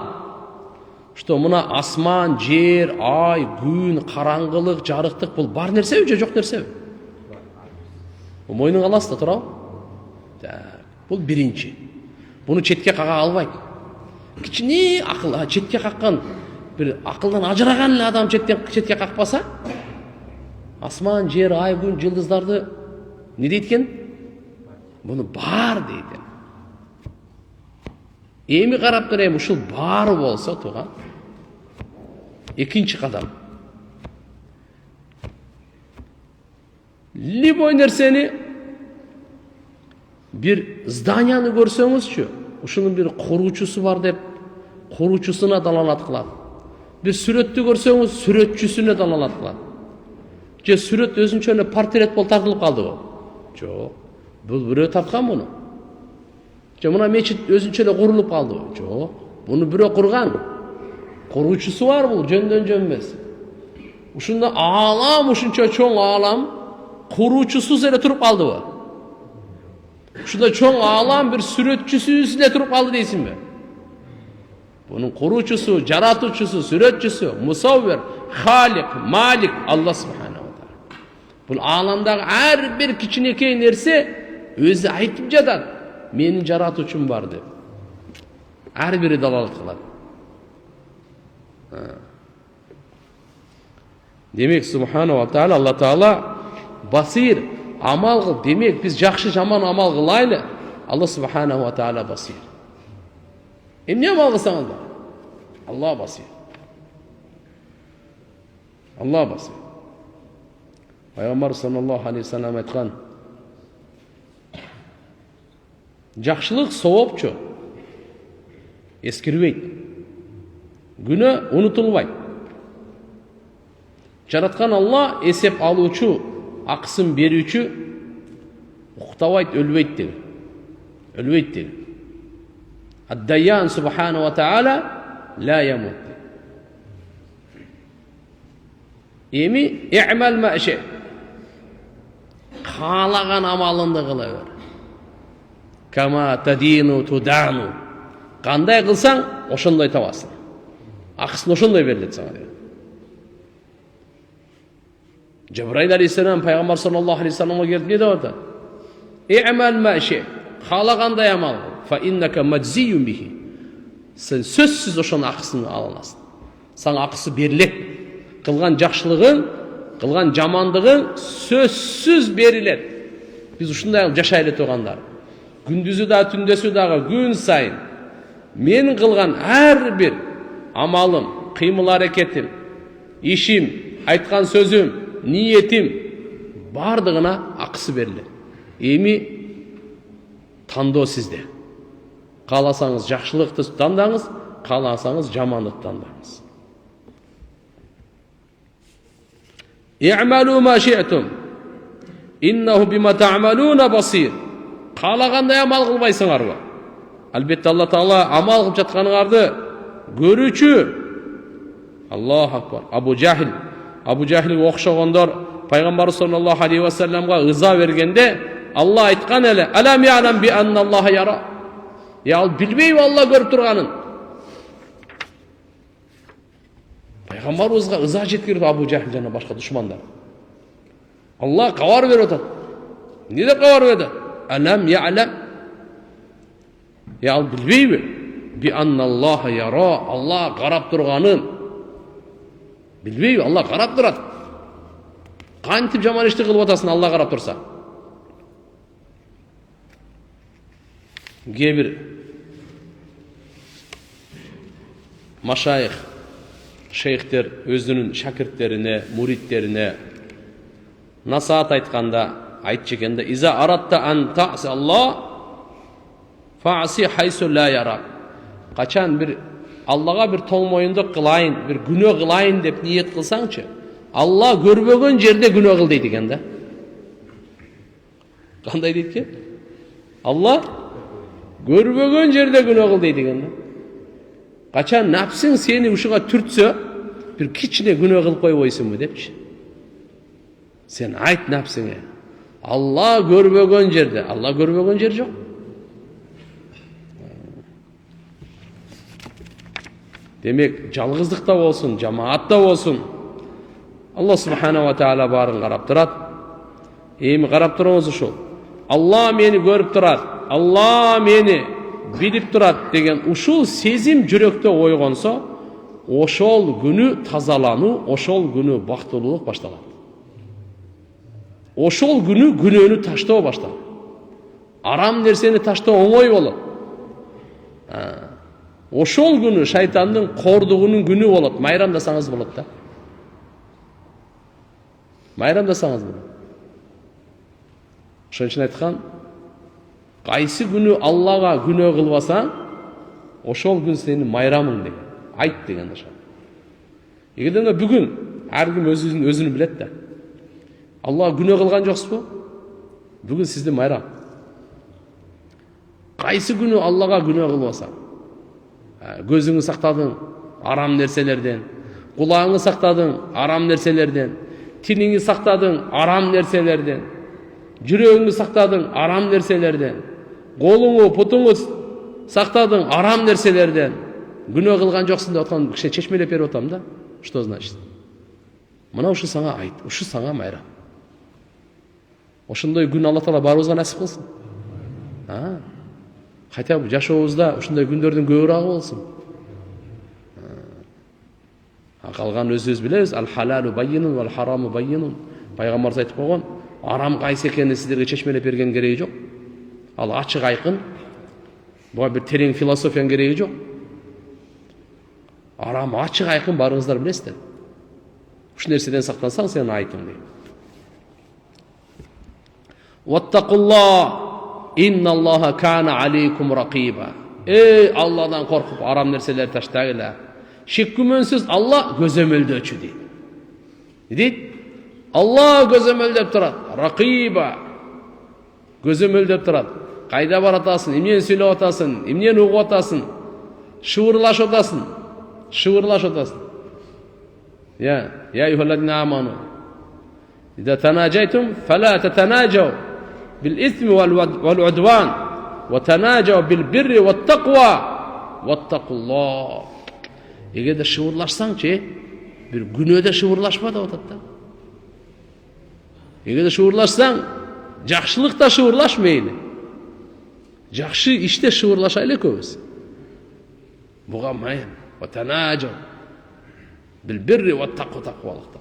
Что мына асман, жер, ай, күн, караңгылык, жарыктык бул бар нерсеби же жок нерсеби? Бул мойнуңа аласыз да турабы? Бул биринчи. Буну четке кага албайт. Кичине акыл, четке каккан bir akıldan ajıragан эле адам четке какпаса, асман, жер, ай, күн, жылдыздарды не дейт экен? Буну бар дейт. Эми карап турайм, ушул бар болсо туган. Экинчи кадам. Любой нерсени bir зданияны көрсөңүзчү, ушунун bir куруучусу бар деп, куруучусуна далалат кылат. Bir сүрөттү көрсөңүз, сүрөтчүсүнө далалат кылат. Же сүрөт өзүнчө эле портрет болуп тартылып калдыбы? Жок. Бул бирөө тапкан муну. Же мына мечит өзүнчө эле курулуп калдыбы? Жок. Буну бирөө курган. Куруучусу бар бул, жөндөн жөн эмес. Ушунда аалам, ушунча чоң аалам куруучусуз эле туруп калдыбы? Ушунда чоң аалам bir сүрөтчүсүз эле туруп калды дейсиңби? Bunun kurucusu, jaratuvчусу, сүрөтчүсү, musavvir, halik, malik Allah Subhanahu wa Taala. Bu alamdagi her bir kichinekey nerse özü aytып жатат. Menin jaratuvчум бар деп. Her biri dalalat kıladi. Демек, субхана ва таала, Алла Таала басир, амал қыл. Демек, біз жақсы жаман амал қылайлы. Алла субхана ва таала басир. Эмне амал қылсаңыздар? Алла басир. Алла басир. Пайғамбар саллаллаху алейхи ва саллям айтқан: жақсылық сауапчы, ескербейді. Күнә ұнытылбайды. Жаратқан Алла есеп алучу, ақысын беруші, ұқтабайды, өлбейді деген. Өлбейді деген. Ад-Дайян субхана ва таала ла ямут. Еми, и'мал ма ши. Қалаған амалыңды қыла бер. Кама тадину тудану. Қандай қылсаң, ошондай табасың. Ақысын ошондай беріледі саған деген. Жабраил алейхиссалам пайғамбар саллаллаху алейхи саламға келіп не деп отыр? И'мал ма ши. Қалағандай амал қыл. Фа иннака маджзиюн бихи. Сен сөзсіз ошоның ақысын ала аласың. Саған ақысы беріледі. Қылған жақсылығың, қылған жамандығың сөзсіз беріледі. Біз ушундай жашайлы тұрғандар. Күндүзү да, түндесү дағы күн сайын мен қылған әрбір амалым, қимыл әрекетім, ишим, айтқан сөзім, ниетім бардығына ақысы беріледі. Эми таңдоо сізде. Қаласаңыз жақсылықты таңдаңыз, қаласаңыз жамандықты таңдаңыз. И'малу ма ши'тум. Иннаху бима та'малуна басир. Қалағандай амал қылбайсыңар ба? Әлбетте Алла Таала амал қылып жатқаныңарды көрүүчү. Аллаху акбар. Абу Жахилге окшогондор пайгамбар саллаллаху алейхи ва салламга ыза бергенде Алла айткан эле: "Алам я'лам би анна Аллаха яра." Ал билбейби Алла көрүп турганын? Пайгамбарыбызга ыза жеткирди Абу Жахил жана башка душмандар. Алла кабар берип атат. Не деп кабар берди? Алам я'лам. Ал билбейби би анна Аллаха яра, Алла карап турганын? Билбейби, Алла карап турат. Кантип жаман ишти кылып атасың, Алла карап турса? Кээ-бир машайх, шейхтер өзүнүн шакирттерине, муридтерине насаат айтканда айтчу экенде: "Иза аратта ан та'си Аллах фa'си хайсу ла яра." Качан бир Аллага бир толмоюндук кылайын, бир күнөө кылайын деп ниет кылсаңчы, Алла көрбөгөн жерде күнөө кыл дейт экен да. Кандай дейт экен? Алла көрбөгөн жерде күнөө кыл дейт экен да. Качан напсың сени ушуга түртсө, бир кичине күнөө кылып койбойсуңбу депчи. Сен айт напсыңа: Алла көрбөгөн жерде, Алла көрбөгөн жер жок. Демек, жалгыздыкта болсун, жамаатта болсун, Алла субхана ва таала барын карап турат. Эми карап туруңуз ушул. Алла мени көрүп турат, Алла мени билип турат деген ушул сезим жүрөктө ойгонсо, ошол күнү тазалануу, ошол күнү бактылуулук башталат. Ошол күнү күнөөнү таштоо башталат. Арам нерсени таштоо оңой болот. Ошол күнү шайтандын кордугунун күнү болот. Майрамдасаңыз болот да. Майрамдасаңыз болот. Ошон үчүн айткан: кайсы күнү Аллага күнөө кылбасаң, ошол күн сенин майрамың деген. Айт деген ошо. Эгерде бүгүн ар ким өзүнү билет да. Аллага күнөө кылган жоксузбу? Бүгүн сиздин майрам. Кайсы күнү Аллага күнөө кылбасаң, көзүңү сактадың арам нерселерден, кулагыңы сактадың арам нерселерден, тилиңи сактадың арам нерселерден, жүрөгүңү сактадың арам нерселерден, колуңу, путуңу сактадың арам нерселерден, күнөө кылган жоксуң деп аткан киши чечмелеп берип атам да. Что значит? Мына ушу сага айт, ушу сага майрам. Ошондой күн Алла Таала баарыбызга насип кылсын. Хотя бы жашообузда ушундай күндөрдүн көбүрөөгү болсун. Калган өзүбүз билебиз. Ал халалу байинун вал хараму байинун. Пайгамбарыбыз айтып койгон, арам кайсы экенин сиздерге чечмелеп берген кереги жок. Ал ачык айкын. Буга бир терең философиянын кереги жок. Арам ачык айкын барыңыздар билесиздер. Ушул нерседен сактансаң сен айтың дейм. Ваттакулла инналлаха кана алейкум ракиба. Алладан коркуп арам нерселер таштагыла. Шек күмөнсүз Алла көзөмөлдөчү дейт. Дейт? Алла көзөмөлдөп турат. Ракиба. Көзөмөлдөп турат. Кайда баратасың, эмнени сүйлөп атасың, эмнени угуп атасың, шыбырлашып атасың, Я аyyuhalladhina amanu. Idza tanajaytum fala tatanajaw bil ithmi wal udwan wa tanajaw bil birri wat taqwa wattaqullah. Эгерде шыбырлашсаңчы, бир күнөөдө шыбырлашпа деп атат да. Эгерде шыбырлашсаң, жакшылыкта шыбырлаш мейли. Жакшы иште шыбырлашайлы көбүс. Буга майын. Wa tanajaw bil birri wat taqwalыкта.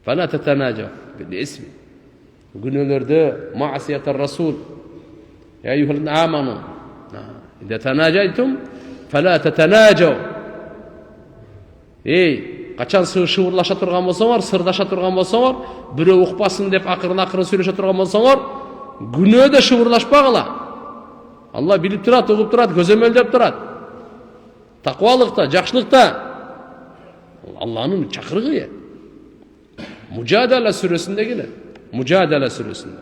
Fala tatanajaw bil ismi. Günölerde ma'siyatar rasul. Ya ayyuhalladhina amanu. Idza tanajaytum fala tatanajaw. Качан шыбырлаша турган болсоңор, сырдаша турган болсоңор, бирөө укпасын деп акырын сүйлөшө турган болсоңор, күнөөдө шыбырлашпагыла. Алла билип турат, угуп турат, көзөмөлдөп турат. Таквалыкта, жакшылыкта Алланын чакырыгы. Мужадала сүрөсүндө келет. Мужадала сүрөсүндө.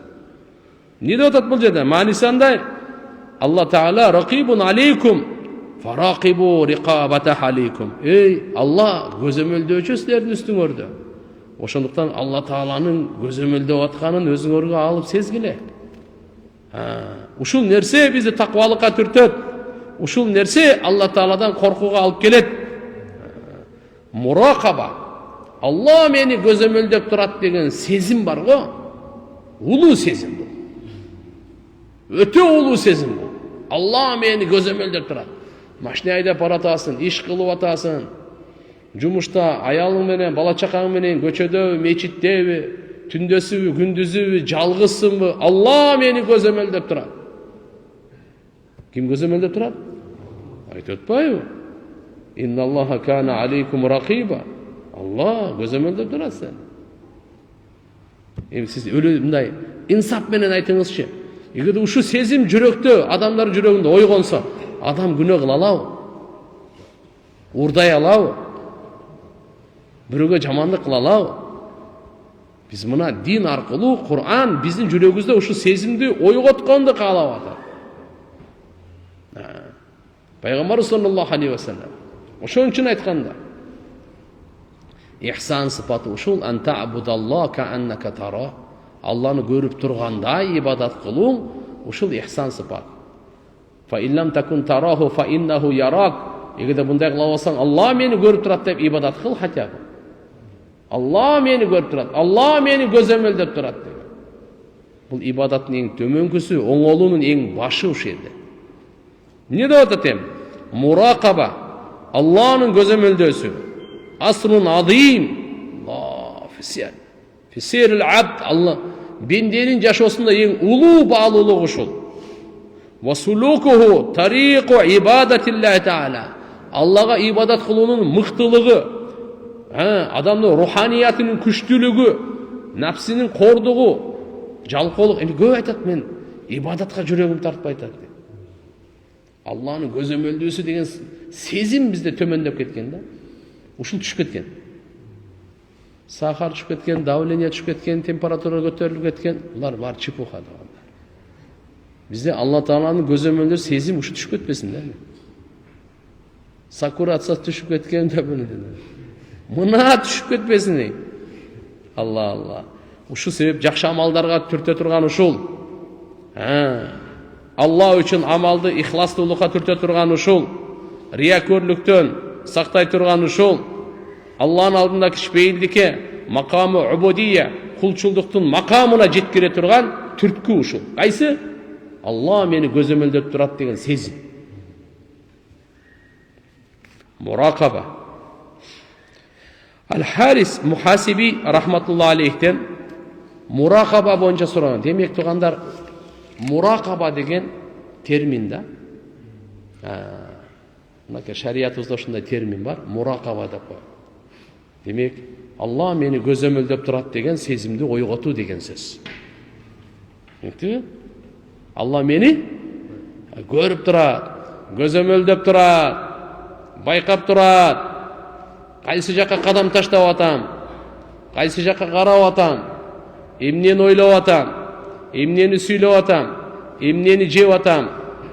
Не деп атат бул жерде? Манисандай Алла Таала ракибун алейкум фаракибу рикабата алейкум. Алла көзөмөлдөчү силердин үстүңөрдө. Ошондуктан Алла Тааланын көзөмөлдөп атканын өзүңөргө алып сезгиле. Ушул нерсе бизди таквалыкка түртөт. Ушул нерсе Алла Тааладан коркууга алып келет. Муракаба. Алла мени көзөмөлдөп турат деген сезим бар го. Улуу сезим бул. Өтө улуу сезим бул. Алла мени көзөмөлдөп турат. Машина айдап баратасың, иш кылып атасың. Жумушта аялың менен, бала чакаң менен көчөдөбү, мечиттеби, түндөсүбү, күндүзүбү, жалгызсыңбы? Алла мени көзөмөлдөп турат. Ким көзөмөлдөп турат? Айтып атпайбы? Инналлаха кана алейкум ракиба. Алла көзөмөлдөп турат сен. Сиз өлө мындай инсап менен айтыңызчы. Эгерде ушу сезим жүрөктө, адамдар жүрөгүндө ойгонсо, адам күнөө кыла алабы? Урдай алабы? Бирөөгө жамандык кыла алабы? Биз мына дин аркылуу Кур'ан биздин жүрөгүбүздө ушу сезимди ойготконду каалап атат. Пайгамбар саллаллаху алейхи ва саллям ошон үчүн айтканда, ихсан сыпаты ушул анта абудаллах кааннака тара. Алланы көрүп тургандай ибадат кылуу ушул ихсан сыпат. Фа иллам такун тараху фа иннаху ярак. Эгерде мындай кыла алсаң, Алла мени көрүп турат деп ибадат кыл хотя бы. Алла мени көрүп турат, Алла мени көзөмөлдөп турат деп. Бул ибадаттын эң төмөнкүсү, оңолуунун эң башы ушул жерде. Не деп атат эми? Муракаба. Алланын көзөмөлдөсү. Асрун азим. Алла фисер. Фисерил абд. Алла бенденин жашоосунда эң улуу баалуулук ушул. Васулукуху тариqu ибадатиллахи таала. Аллага ибадат кылуунун мыктылыгы, адамдын руханиятынын күчтүүлүгү, нафсинин кордугу, жалкоолук. Эми көп айтат, мен ибадатка жүрөгүм тартпай атат. Алланын көзөмөлдөөсү деген сезим бизде төмөндөп кеткен да. Ушул түшүп кеткен. Сахар түшүп кеткен, давление түшүп кеткен, температура көтөрүлүп кеткен. Булар бар чепуха да. Бизде Алла Тааланын көзөмөлдөр сезим ушу түшүп кетпесин да. Сакурация түшүп кеткен да буну. Мына түшүп кетпесин. Алла. Ушу себеп жакшы амалдарга түртө турган ушул. Алла үчүн амалды ихластуулукка түртө турган ушул. Риякөрлүктөн сактай турган ушул. Алланын алдында кичпейилдикке, макамы убудия, кулчулдуктун макамына жеткире турган түрткү ушул. Кайсы? Алла мени көзөмөлдөп турат деген сезим. Муракаба. Al-Haris Muhasibi rahmatullah aleyhten muraqaba boyunca soran. Demek tuğanlar muraqaba деген termin da. Şariatımızda şunday termin var. Muraqaba деп қой. Demek Allah meni gözөмөлдөп турат деген сезимди ойготуу деген сөз. Allah meni көрүп турат, gözөмөлдөп турат, байкап турат. Кайсы жакка кадам таштап атам, кайсы жакка карап атам, эмнени ойлоп атам, эмнени сүйлөп атам, эмнени жеп атам,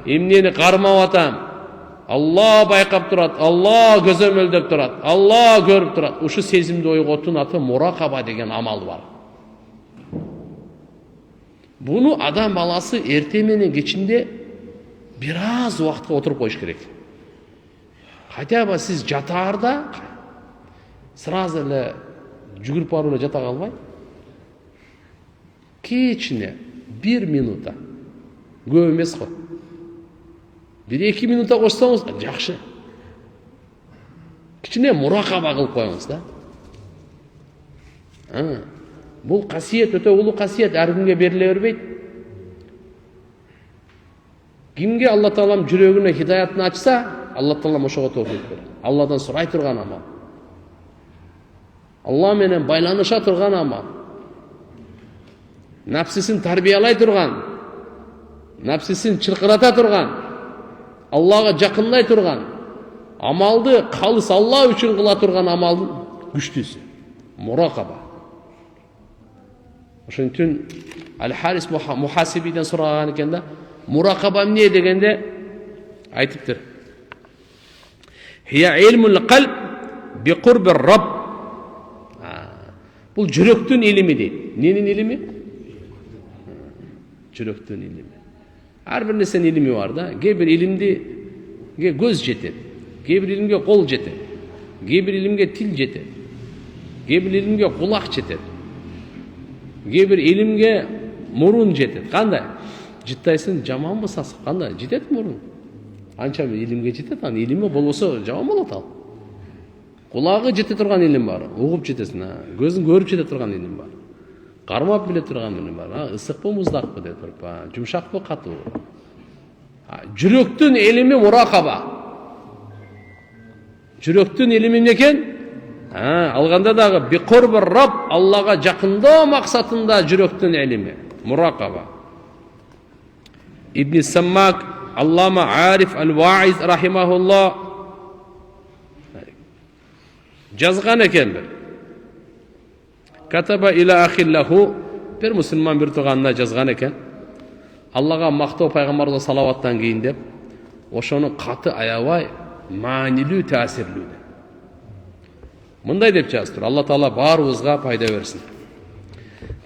эмнени кармап атам. Allah байкап турат, Allah gözөмөлдөп турат, Allah көрүп турат. Ушу сезимди ойготуунун аты муракаба деген амал бар. Буну адам баласы эрте менен кечинде бир аз убакытка отуруп коюш керек. Хотя бы сиз жатаарда сразу эле жүгүрүп барып эле жата калбай, кечине 1 минута, көп эмес го. 1-2 минута кошсоңуз жакшы. Кичине муракаба кылып коюңуз да. Бул касиет өтө улуу касиет, ар кимге бериле бербейт. Кимге Алла Таалам жүрөгүнө хидаяатын ачса, Алла Таалам ошого тоокуйт берет. Алладан сурай турган амал. Allah менен байланыша турган амал. Напсисин тарбиялай турган, напсисин чыркырата турган, Аллага жакындай турган амалды калыс Алла үчүн кыла турган амалдын күчтүүсү муракаба. Ошентип Al-Haris Muhasibиден сураган экен да, муракаба эмне дегенде айтыптыр. Хия илмул калб би курбир Рабб. Бул жүрөктүн илими дейт. Ненин илими? Жүрөктүн илими. Ар бир нерсенин илими бар да. Кээ бир илимге көз жетет, кээ бир илимге кол жетет, кээ бир илимге тил жетет, кээ бир илимге кулак жетет, кээ бир илимге мурун жетет. Кандай? Жыттайсың, жаманбы сасып, кандай? Жетет мурун. Анча илимге жетет, анын илими болбосо жаман болот ал. Кулагы жете турган илим бар, угуп жетесиң, көзүң көрүп жете турган илим бар. Кармап биле турган илим бар, ысыкпы, муздакпы деп туруп, жумшакпы, катуу. Жүрөктүн илими муракаба. Жүрөктүн илими эмне экен? Алганда дагы би курбир Рабб, Аллага жакындоо максатында жүрөктүн илими муракаба. Ибн Саммак Аллама Ариф Ал-Ваиз рахимахуллах жазган экен бир. Катаба иля ахиллаху, бир мусулман бир тууганына жазган экен. Аллага мактоо пайгамбарга салаваттан кийин деп, ошону каты аябай маанилүү таасирлүү. Мындай деп жаздыр. Алла Таала баарыбызга пайда берсин.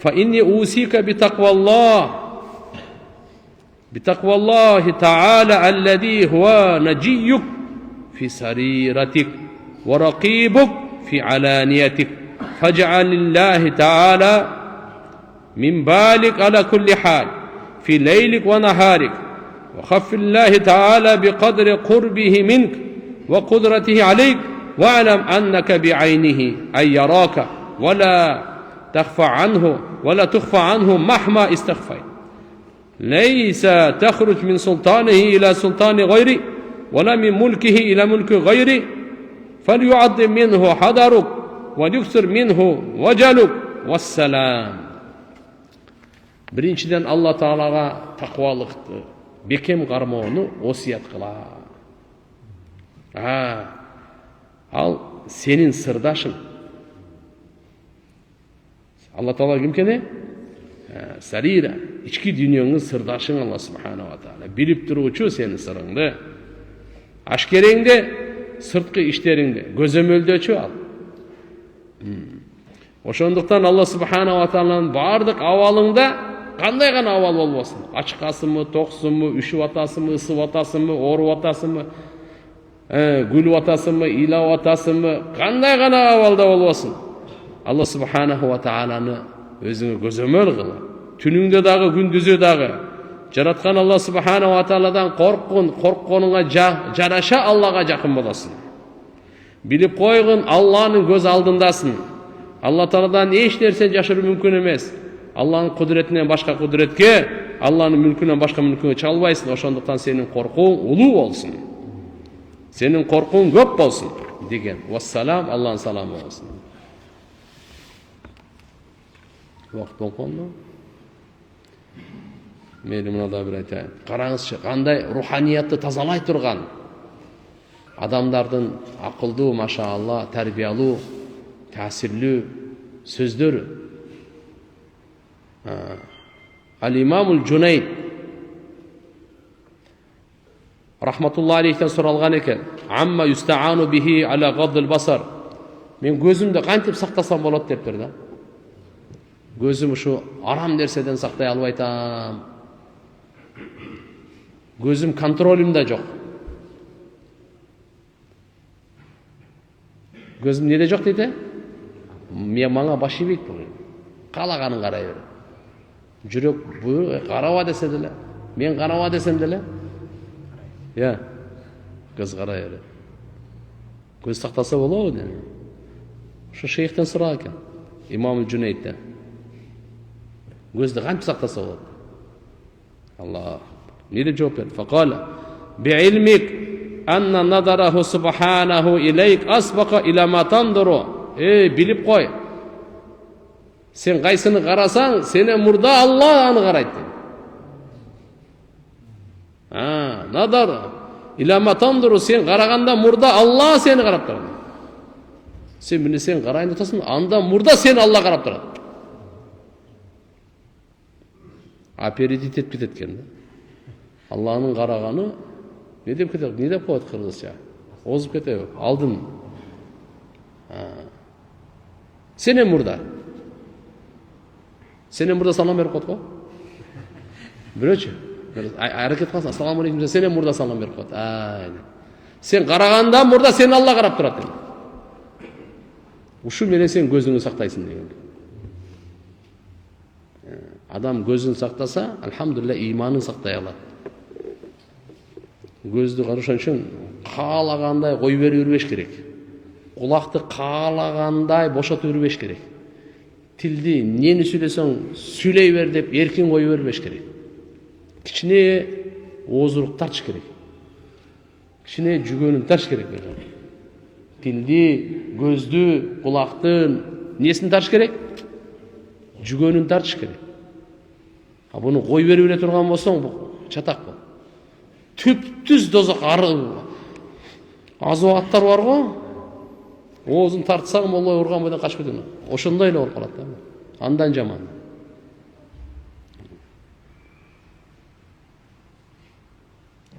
Фа инни усика би тaqvallahi ta'ala alladhi huwa najiyyuk fi sariratik wa raqibuk fi alaniyatik faj'al lillahi ta'ala min balik ala kulli hal fi leylik wa naharik wa khaffillahi ta'ala biqadri qurbihi mink wa qudratihi aleyk wa'lam annaka bi'aynihi ay yaraka wa la tukhfa anhu mahma istakhfayt. ليس تخرج من سلطانه إلى سلطان غيره ولا من ملكه إلى ملك غيره فليعظم منه حذرك وليكثر منه وجلك والسلام. Биринчиден Алла Таалага таквалыкты, бекем кармоону осуят кыла. Ал сенин сырдашың. Алла Таала ким экен? Сарира, ички дүйнөңдүн сырдашың Алла Субхана ва Таала. Билип туруучу сенин сырыңды, ашкереңде, сырткы иштериңде, көзөмөлдөчү ал. Ошондуктан Алла Субхана ва Тааланын бардык абалыңда кандай гана абал болбосун, ачкасыңбы, токсуңбу, үшүп атасыңбы, ысып атасыңбы, ооруп атасыңбы, күлүп атасыңбы, ыйлап атасыңбы, кандай гана абалда болбосун, Алла Субхана ва Тааланы өзүңө көзөмөл кыл. Түнүңдө дагы, күндүзү дагы жараткан Алла Субхана ва Тааладан коркконуңа жараша Аллага жакын болосуң. Bilip koygun Allah'ın göz aldındasın. Allah Teala'dan eş nerse yaşarı mümkün emez. Allah'ın kudretinden başka kudretke, Allah'ın mülkünden başka mülküne çalbaysın. Oşonduktan senin korkuun ulu olsun. Senin korkuun köp olsun degen. Vesselam, Allah'ın salamı olsun. Vaqt bolğandı. Meyli muna da bir aytayın. Qarаңызчы, qanday ruhaniyatты tazalay turgan adamdardın akıllı, maşallah, terbiyalı, tasirli sözleri. Al-İmamul Cunayd rahmetullahi aleyhten soralgan eken. Amma yusta'anu bihi ala gaddil basar. Men gözümde qantip saqtasam bolat deptir da. Gözüm şu aram derseden saqtay albaytam. Gözüm kontrolümde yok. Gözüm neде жоқ дейді? Мен маңа баш ийбейт бұл. Қалағанын қарай бер. Жүрек қарава десе деле, мен қарава десем деле. Я. Көз қарай бер. Көз сақтаса болобу dedi. Şu şeyhten сұраған екен. İmam Cüneyt'ten. Gözді қантип сақтаса болады? Allah. Ne de cevap verdi? Faqala bi'ilmik anna nadarahu subhanahu ileyk asbaqa ila ma tanduru. Bilip koy. Sen qaysını qarasan, seni murda Allah anı qaraydı. Nadar ila ma tanduru, sen qaraganda murda Allah seni qarap turadi. Sen buni sen qarayın otasın, anda murda seni Allah qarap turadi. Aperidit etip ketken. Allah'ın qaragаны ne dep ketedi? Ne dep koyat kırgızca? Ozып ketedi. Aldın. Senen murda. Senen murda salam berip koyat ko? Biröçü. Hareket kılsa assalamu aleykum. Senen murda salam berip koyat. Aynen. Sen qaraganda murda seni Allah qarap turadi. Uşu mene sen gözünü saqtaysın деген. Adam gözünü saqtasa, elhamdülillah imanını saqtay aladi. Gözді қарашан үшін қалағандай қой беріп жүрбеш керек. Құлақты қалағандай бошатып жүрбеш керек. Тілді нені сөйлесең сөйлей бер деп еркін қой бербеш керек. Кішіне озырық тарч керек. Кішіне жүгөнін тарч керек. Тілді, көзді, құлақтың несін тарч керек? Жүгөнін тарч керек. Бұны қой беріп жүре тұрған болсаң, чатақ бол. Түп-түз дозақ азу аттар бар ғой. Оозун тартсаң, молой ұрған бойдан қашып кетеді. Ошондой эле болуп калат да. Андан жаман.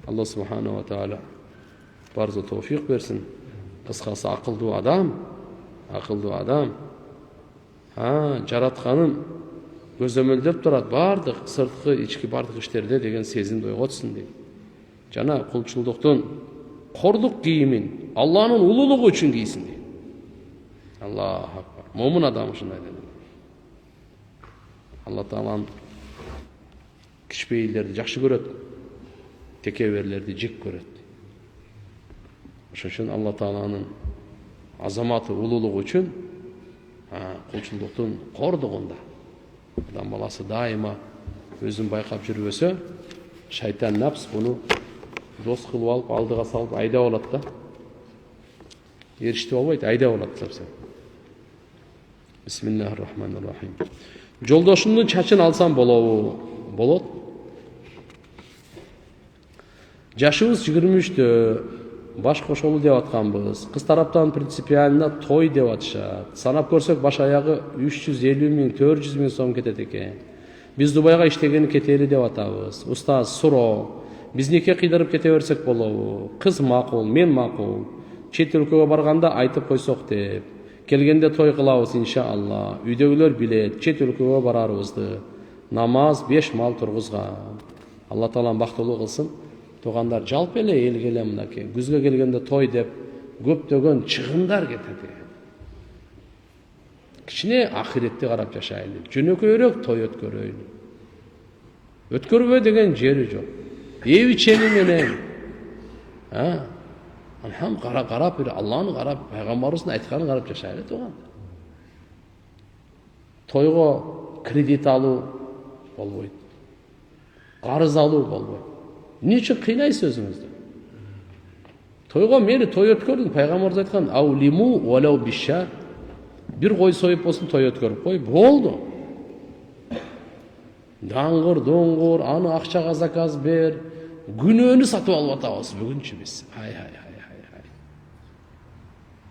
Аллах субханаху ва тааля барза товфиq берсин. Кыскасы акылдуу адам. Жаратканын көзөмөлдөп турат, бардык сырткы, ички бардык иштерде деген сезимди ойготсун дейт. Жана кулчулдуктун кордук кийимин Аллахнын улуулугу үчүн кийсин дейт. Аллаху акбар. Момун адам ушундай дейт. Алла Тааланын кичпейлерди жакшы көрөт, текеберлерди жек көрөт. Ошон үчүн Алла Тааланын азаматы, улуулугу үчүн кулчулдуктун кордугунда адам баласы дайыма өзүн байкап жүрбөсө, шайтан напс буну дос кылып алып, алдыга салып айдап алат да. Эришти болбойт, айдап алат сапса. Бисмиллахир-рахманир-рахим. Жолдошумдун чачын алсам болобу? Болот. Жашыбыз 23-тө. Баш кошолуу деп атканбыз. Кыз тараптан принципиально той деп атышат. Санап көрсөк баш аягы 350 миң, 400 миң сом кетет экен. Биз Дубайга иштегени кетели деп атабыз. Устаз суроо. Бизнике кыйдырып кете берсек болобу? Кыз макул, мен макул. Чет өлкөгө барганда айтып койсок деп. Келгенде той кылабыз иншалла. Үйдөгүлөр билет, чет өлкөгө барарыбызды. Намаз 5 мал тургузган. Алла Таалам бактылуу кылсын. Тугандар жалпы эле элге эле мынакей. Күзгө келгенде той деп көптөгөн чыгымдар кетет. Кичине ахиретти карап жашайлы. Жөнөкөйрөөк той өткөрөйлү. Өткөрбө деген жери жок. Эви чени менен. Қарап бер, Алланы қарап, пайғамбарымыздың айтқанын қарап жашайлы туған. Тойға кредит алу болбойды. Қарыз алу болбойды. Не үшін қинайсыз өзіңізді? Тойға мейлі той өткөрдің, пайғамбарымыз айтқан, аулиму уалау бишар. Bir қой сойып болсын, той өткөріп қой, болды. Даңғыр, доңғыр, аны ақшаға заказ бер, күнөөнү сатып алып атабыз бүгүнчү биз.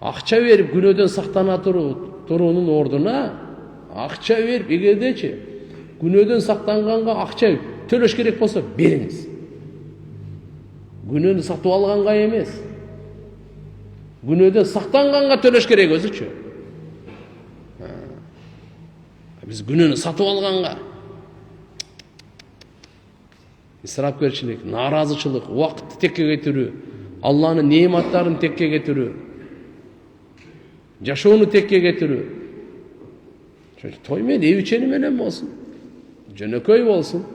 Ақша беріп күнөөдөн сақтана туруунун ордуна ақша беріп эгердечи күнөөдөн сактанганга ақша төлөш керек болсо бериңиз. Күнөөнү сатып алганга эмес. Күнөөдөн сактанганга төлөш керек өзүчү. Биз күнөөнү сатып алганга исрапкерчилик, наразычылык, убакытты текке кетирүү, Алланын неаматтарын текке кетирүү, жашоону текке кетирүү. Той менен эбичени менен болсун, жөнөкөй болсун.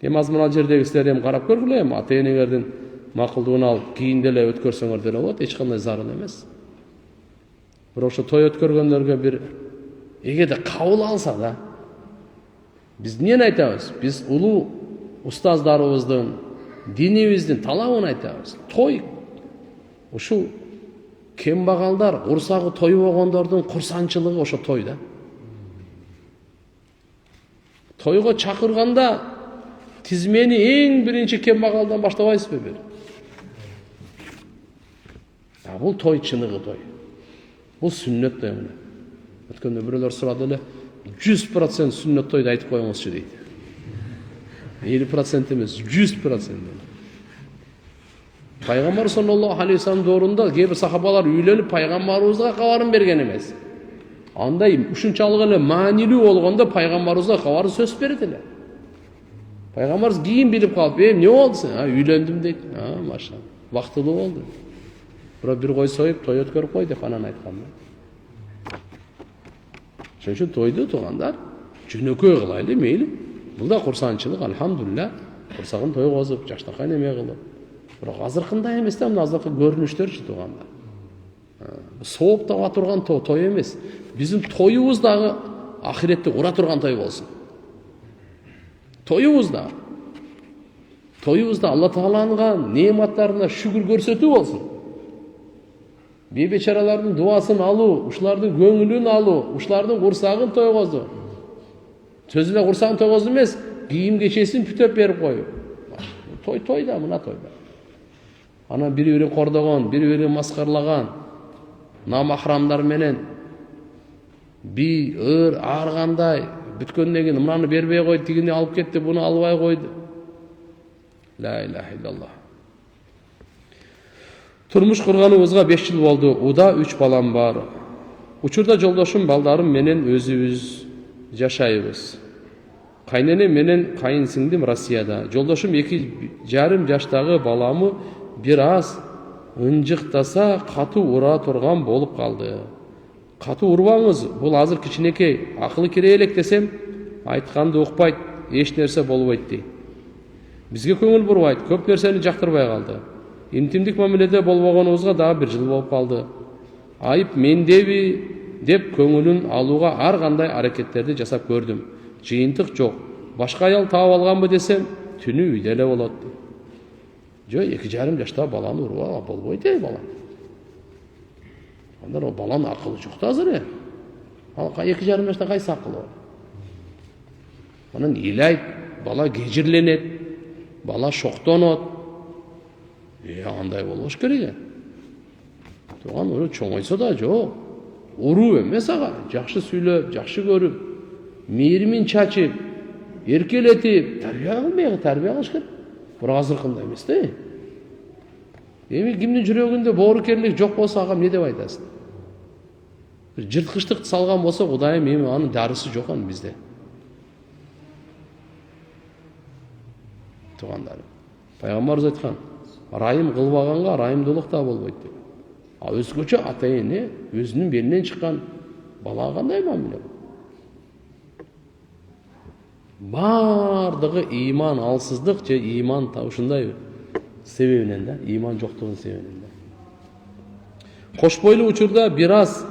Аз мына жердеги силер карап көргүлө, ата-энеңердин макулдугун алып кийин деле өткөрсөңөр деле болот, эч кандай зарыл эмес. Бирок ошо той өткөргөндөргө бир эгерде кабыл алса да, биз эмнени айтабыз? Биз улуу устаздарыбыздын, динибиздин талабын айтабыз. Той ушул кембагалдар, курсагы той болгондордун курсанчылыгы ошо той да. Тойго чакырганда тизмени эң биринчи кембагалдан баштабайсызбы бир? Бул той чыныгы той. Бул сүннөт той мына. Өткөндө бирөөлөр сурады эле, 100% сүннөт тойду айтып коюңузчу дейт. 50% эмес, 100%. Пайгамбар саллаллаху алейхи вассалам доорунда кээ бир сахабалар үйлөнүп пайгамбарыбызга кабарын берген эмес. Андай ушунчалык эле маанилүү болгондо пайгамбарыбызга кабар сөз берди эле. Пайгамбарыбыз кийин билип калып, эмне болду сен? Үйлөндүм дейт. Машалла. Бактылуу болду. Бирок бир кой союп той өткөрүп кой деп анан айткан. Ошон үчүн тойду туугандар жөнөкөй кылайлы, мейли. Бул да курсанчылык, алхамдулилля. Курсагын тойгозуп, жаштакай неме кылып. Бирок азыркындай эмес да, мына азыркы көрүнүштөрчү туугандар. Сооп таба турган той эмес. Биздин тоюбуз дагы ахиретти ура турган той болсун. Тоюбузда Алла Тааланын неаматтарына шүгүр көрсөтүү болсун. Бейбечаралардын дуасын алуу, ушулардын көңүлүн алуу, ушулардын курсагын тойгозуу. Сөз эле курсагын тойгозуу эмес, кийим кечесин бүтөп берип коюу. Той да, мына той да. Анан бири-бирин кордогон, бири-бирин маскарлаган, намахрамдар менен ыр ааргандай, бүткөндөн кийин мынаны бербей койду, тигини алып кетти, буну албай койду. Ла илаха иллаллах. Турмуш курганыбызга 5 жыл болду. Уда 3 балам бар. Учурда жолдошум балдарым менен өзүбүз жашайбыз. Кайненем менен кайын сиңдим Россияда. Жолдошум 2,5 жаштагы баламы бир аз ынжыктаса катуу ура турган болуп калды. Катуу урбаңыз, бул азыр кичинекей, акылы кире элек десем, айтканды укпайт, эч нерсе болбойт дейт. Бизге көңүл бурбайт, көп нерсени жактырбай калды. Интимдик мамиледе болбогонубузга дагы 1 жыл болуп калды. Айып мендеби деп көңүлүн алууга ар кандай аракеттерди жасап көрдүм. Жыйынтык жок. Башка аял таап алганбы десем, түнү үйдө эле болот. Жок, 2,5 жаштагы баланы урбага болбойт бала. Андан баланын акылы жок да азыр. 2,5 жашта кайсы акылы бар? Анан илайт, бала кежирленет, бала шоктонот. Андай болбош керек. Туган ошо чоңойсо да жок. Уруу эмес ага, жакшы сүйлөп, жакшы көрүп, мээримин чачып, эркелетип, тарбия кылыш керек. Бирок азыркындай эмес да. Эми кимдин жүрөгүндө боорукерлик жок болсо ага эмне деп айтасың? Бир жырткычтык салган болсо, Кудайым, эми анын дарысы жок анын бизде. Тугандарым, пайгамбарыбыз айткан, райым кылбаганга райымдуулук да болбойт деп. Өзгөчө ата-эне өзүнүн белинен чыккан балага кандай мамиле? Бардыгы иман алсыздык же иман ушундай себебинен да, иман жоктугунун себебинен да. Кош бойлуу учурда бир аз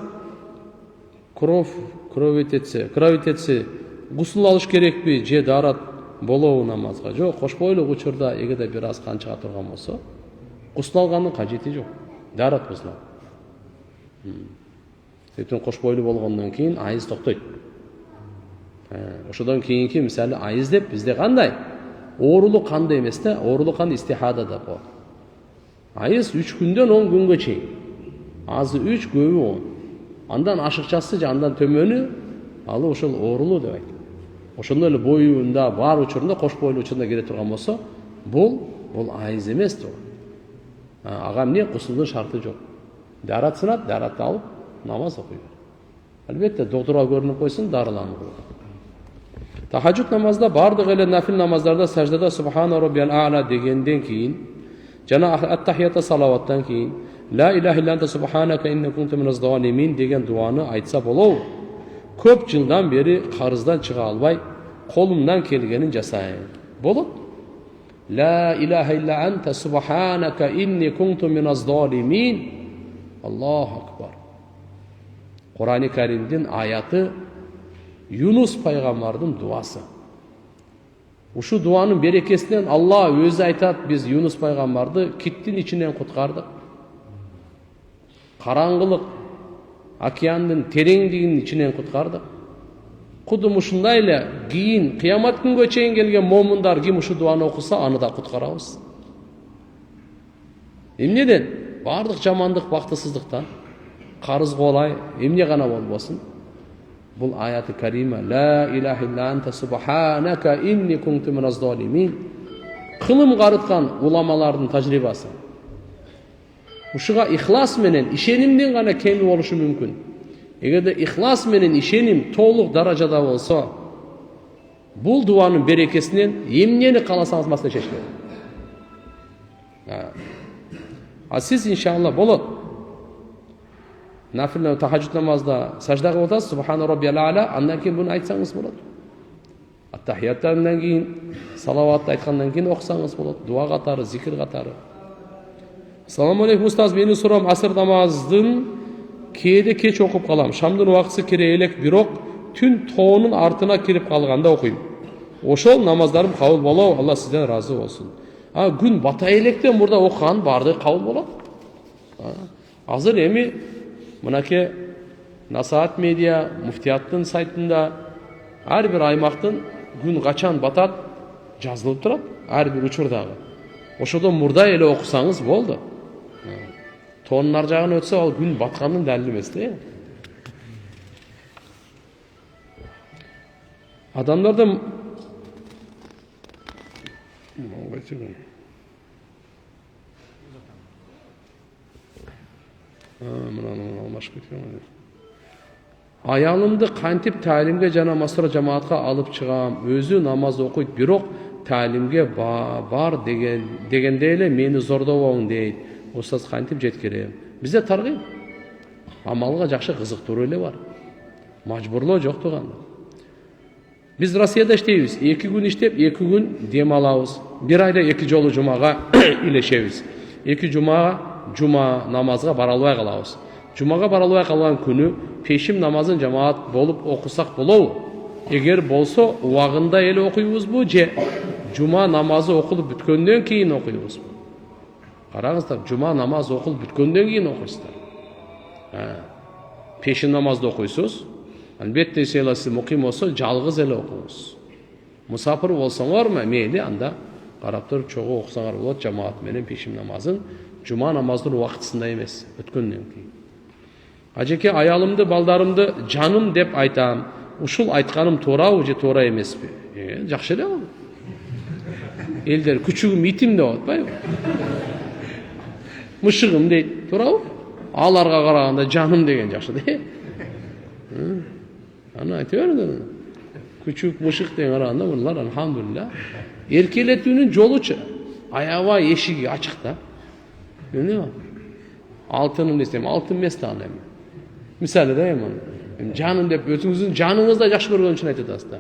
кровотече гусул алыш керекпи же дарат болобу намазга? Жок, кош бойлуу учурда эгерде бир аз кан чыга турган болсо, гусул алгандын кажети жок. Дарат гусул ал. Сөйтүн кош бойлуу болгондон кийин айыз токтойт. Ошодон кийинки мисалы айыз деп бизде кандай? Оорулук канда эмес да, оорулук кан истихада деп коет. Айыз 3 күндөн 10 күнгө чейин. Азы 3, көбү 10. Андан ашыкчасы же андан төмөнү ал ошол оорулуу деп айтат. Ошондой эле боюнда бар учурунда кош бойлуу учурунда келе турган болсо, бул айыз эмес турган. Ага эмне гусулдун шарты жок. Дарат сынат, даратты алып намаз окуй бер. Албетте доктурга көрүнүп койсун, дарыланып койгон. Тахажжуд намазда бардык эле нафил намаздарда саждада субхана роббиял а'ла дегенден кийин жана ат-тахиятта салаваттан кийин ла илаха илля анта субханака инни кунту миназ залимин деген дуаны айтса болобу? Көп жылдан бери карыздан чыга албай, колумдан келгенин жасайм. Болот? Ла илаха илля анта субханака инни кунту миназ залимин. Аллаху акбар. Кур'ан-ы Каримдин аяты Юнус пайгамбардын дуасы. Ушу дуанын берекесинен Алла өзү айтат, биз Юнус пайгамбарды киттин ичинен куткардык. Караңгылык океандын тереңдигинин ичинен куткардык. Кудум ушундай эле кийин кыямат күнгө чейин келген момундар ким ушу дуаны окуса, аны да куткарабыз. Эмнеден? Бардык жамандык, бактысыздыктан, карыз колай, эмне гана болбосун. Бул аяты карима ла илаха илля анта субханака инни кунту миназ залимин. Кылым карыткан уламалардын тажрибасы. Ушуга ихлас менен ишенимдин гана кеми болушу мүмкүн. Эгерде ихлас менен ишеним толук даражада болсо, бул дуанын берекесинен эмнени кааласаңыз маселе чечилет. Сиз иншалла болот. Нафил тахажжуд намазда сажда кылып атасыз, субхана роббиял а'ла, андан кийин буну айтсаңыз болот. Ат-тахияттан кийин, салаватты айткандан кийин окусаңыз болот. Дуа катары, зикир катары. Ассаламу алейкум устаз, менин сурам асыр намаздын кээде кеч окуп калам. Шамдын убактысы кире элек, бирок түн тоонун артына кирип калганда окуйм. Ошол намаздарым кабыл болобу? Алла сизден разы болсун. Күн бата электен мурда окуган баардыгы кабыл болот. Азыр эми мынакей Насаат медиа, муфтияттын сайтында ар бир аймактын күн качан батат жазылып турат, ар бир учурдагы. Ошодон мурда эле окусаңыз болду. Тоонун ар жагына өтсө, ал күн баткандын далили эмес да. Адамдардын аялымды кантип таалимге жана масра жамаатка алып чыгам. Өзү намаз окуйт, бирок таалимге бар дегенде эле мени зордобоң дейт. Устаз кантип жеткирем? Бизде таргыйм. Амалга жакшы кызыктыруу эле бар. Мажбурлоо жок турганда. Биз Россияда иштейбиз. 2 күн иштеп, 2 күн дем алабыз. Бир айда 2 жолу жумага илешебиз. 2 жума намазга бара албай калабыз. Жумага бара албай калган күнү пешим намазын жамаат болуп окусак болобу? Эгер болсо, убагында эле окуйбузбу же жума намазы окулуп бүткөндөн кийин окуйбузбу? Караңыздар, жума намазы окулуп бүткөндөн кийин окуйсуздар. Пешим намазды окуйсуз. Албетте сыйла муким болсо, жалгыз эле окуңуз. Мусафир болсоңорму, мейли анда карап туруп чогуу окусаңар болот, жамаат менен пешим намазын жума намаздын убактысында эмес, өткөндөн кийин. Ажеке, аялымды, балдарымды жаным деп айтам. Ушул айтканым туурабы же туура эмеспи? Жакшы эле болду. Элдер күчүгүм итим деп атпайбы? Мышыгым дейт, туурабы? Аларга караганда жаным деген жакшы да. Аны айтып берди. Күчүк, мышык деген караганда булар алхамдулилла. Эркелетүүнүн жолучу. Аябай эшиги ачык да. Эмне? Алтыным десем, алтын эмес да аны. Мисалы да эми жаным деп өзүңүздүн жаныңызда жакшы көргөн үчүн айтып атасыз да.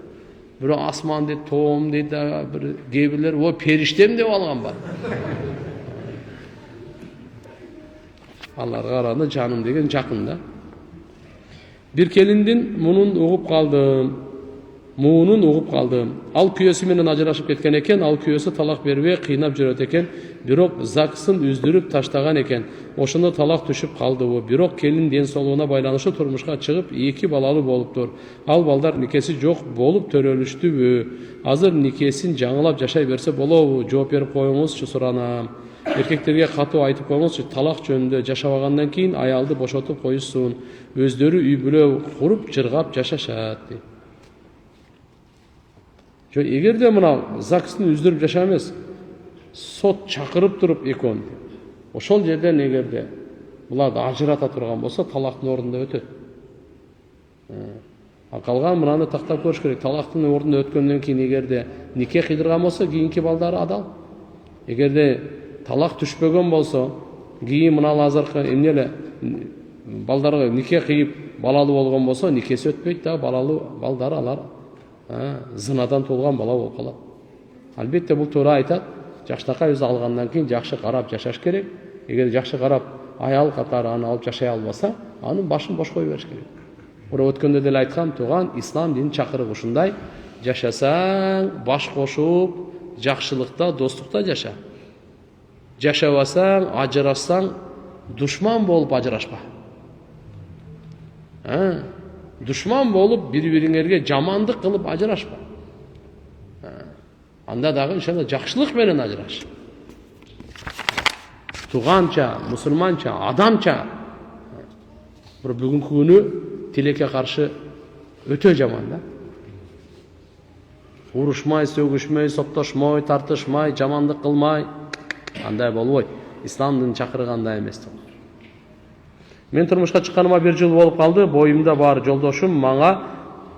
Бирок асман дейт, тоом дейт, бир кээ бирлер периштем деп алган бар. Аларга караганда жаным деген жакын да. Bir kelindin munun uğup kaldım. Al kүйösü menen ajırашып ketken eken, al kүйösü talak berбей kıynap жүрөт экен, бирок заксын үздүрүп таштаган экен. Ошондо талак түшүп калдыбы. Бирок келин ден соолугуна байланыштуу турмушка чыгып, 2 балалуу болуптур. Ал балдар никеси жок болуп төрөлүштүбү? Азыр никесин жаңылап жашай берсе болобу? Жооп берип коюңузчу суранам. Эркектерге катуу айтып коюңузчу, талак жөнүндө жашабагандан кийин аялды бошотуп коюшсун. Өздөрү үй бүлө куруп, жыргап жашашат. Эгерде мына ЗАГСтын үздүрүп жашаа эмес, сот чакырып туруп экөөнү, ошол жерден эгерде буларды ажырата турган болсо, талактын ордунда өтөт. Калган мынаны тактап көрүш керек. Талактын ордунда өткөндөн кийин эгерде нике кыйдырган болсо, кийинки балдары адал. Эгерде талак түшпөгөн болсо, кийин мына азыркы эмне эле балдарга нике кыйып балалуу болгон болсо, никеси өтпөйт да, балалуу балдары алар зынадан туулган бала болуп калат. Албетте бул туура айтат. Жаштакай өзү алгандан кийин жакшы карап жашаш керек. Эгер жакшы карап аял катары аны алып жашай албаса, анын башын бош кое бериш керек. Мына өткөндө деле айткам, тууган ислам динин чакырыгы ушундай. Жашасаң, баш кошуп, жакшылыкта, достукта жаша. Жашабасаң, ажырашсаң, душман болуп ажырашпа. Душман болуп, бири-бириңерге жамандык кылып ажырашпа. Анда дагы иншалла жакшылык менен ажыраш. Туганча, мусулманча, адамча. Бир бүгүнкү күнү тилекке каршы өтө жаман да. Урушмай, сөгүшмөй, соктошмой, тартышмай, жамандык кылмай, андай болбойт. Исламдын чакыргандай эмес. Мен турмушка чыкканыма 1 жыл болуп калды. Боюмда бар жолдошум мага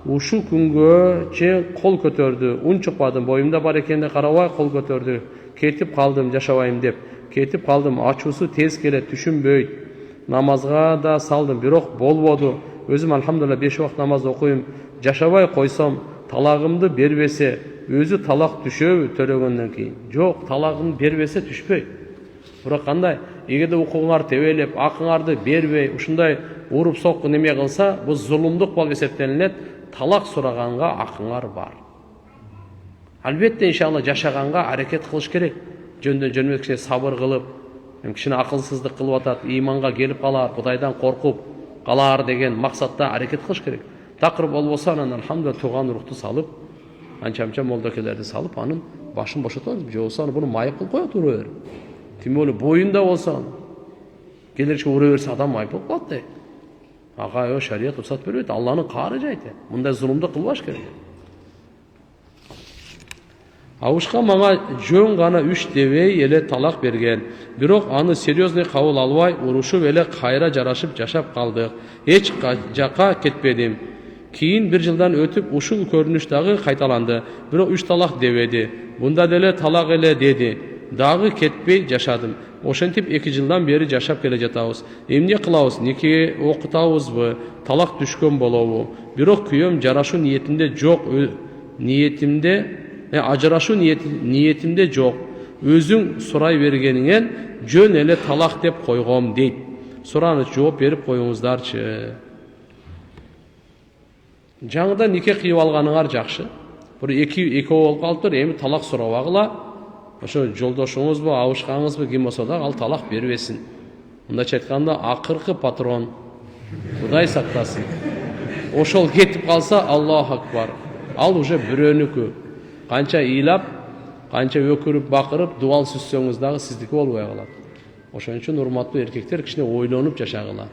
ушу күнгө чейин кол көтөрдү. Ун чыкпадым. Боюмда бар экенине карабай кол көтөрдү. Кетип калдым жашабайм деп. Кетип калдым. Ачуусу тез келет, түшүнбөйт. Намазга да салдым, бирок болбоду. Өзүм алхамдулилlah 5 убакыт намаз окуйм. Жашабай койсом, талагымды бербесе, өзү талак түшөбү төлөгөндөн кийин? Жок, талагын бербесе түшпөйт. Бирок кандай? Эгерде укугуңар тебелеп, акыңарды бербей, ушундай уруп сокку неме кылса, бул зулумдук болуп эсептелинет. Талак сураганга акыңар бар. Албетте иншалла жашаганга аракет кылыш керек. Жөндөн жөнөмөк киши сабыр кылып, кишини акылсыздык кылып атат, иманга келип калар, Кудайдан коркуп калар деген максатта аракет кылыш керек. Такыр болбосо анан алхамдулилlah тууган урукту салып, анча-мынча молдокелерди салып, анын башын бошотобуз. Же болсо буну майып кылып коет, ура берип. Тим более боюнда болсо, келерчи ура берсе адам майып болуп калат да. Ага, шарият уруксат бербейт, Алланын каары жайты. Мындай зулумду кылбаш керек. Абышка мага жөн гана 3 дебей эле талак берген. Бирок аны серьезный кабыл албай, урушуп эле кайра жарашып жашап калдык. Эч жака кетпедим. Кийин 1 жылдан өтүп ушул көрүнүш дагы кайталанды. Бирок 3 талак дебеди. Бунда деле талак эле деди. Дагы кетпей жашадым. Ошентип 2 жылдан бери жашап келе жатабыз. Эмне кылабыз? Нике окутабызбы? Талак түшкөн болобу? Бирок күйөөм жарашуу ниетинде жок. Ажырашуу ниетимде жок. Өзүң сурай бергениңен жөн эле талак деп койгом дейт. Сураны жооп берип коюңуздарчы. Жаңыдан нике кыйып алганыңар жакшы. Бир экөө болуп калыптыр, эми талак сурабагыла. Ошо жолдошуңузбу, абышкаңызбы ким болсо да ал талак бербесин. Мындайча айтканда акыркы патрон. Кудай сактасын. Ошол кетип калса, Аллаху акбар. Ал уже бирөөнүкү. Канча ыйлап, канча өкүрүп, бакырып, дуал сүзсөңүз дагы сиздики болбой калат. Ошон үчүн урматтуу эркектер кичине ойлонуп жашагыла.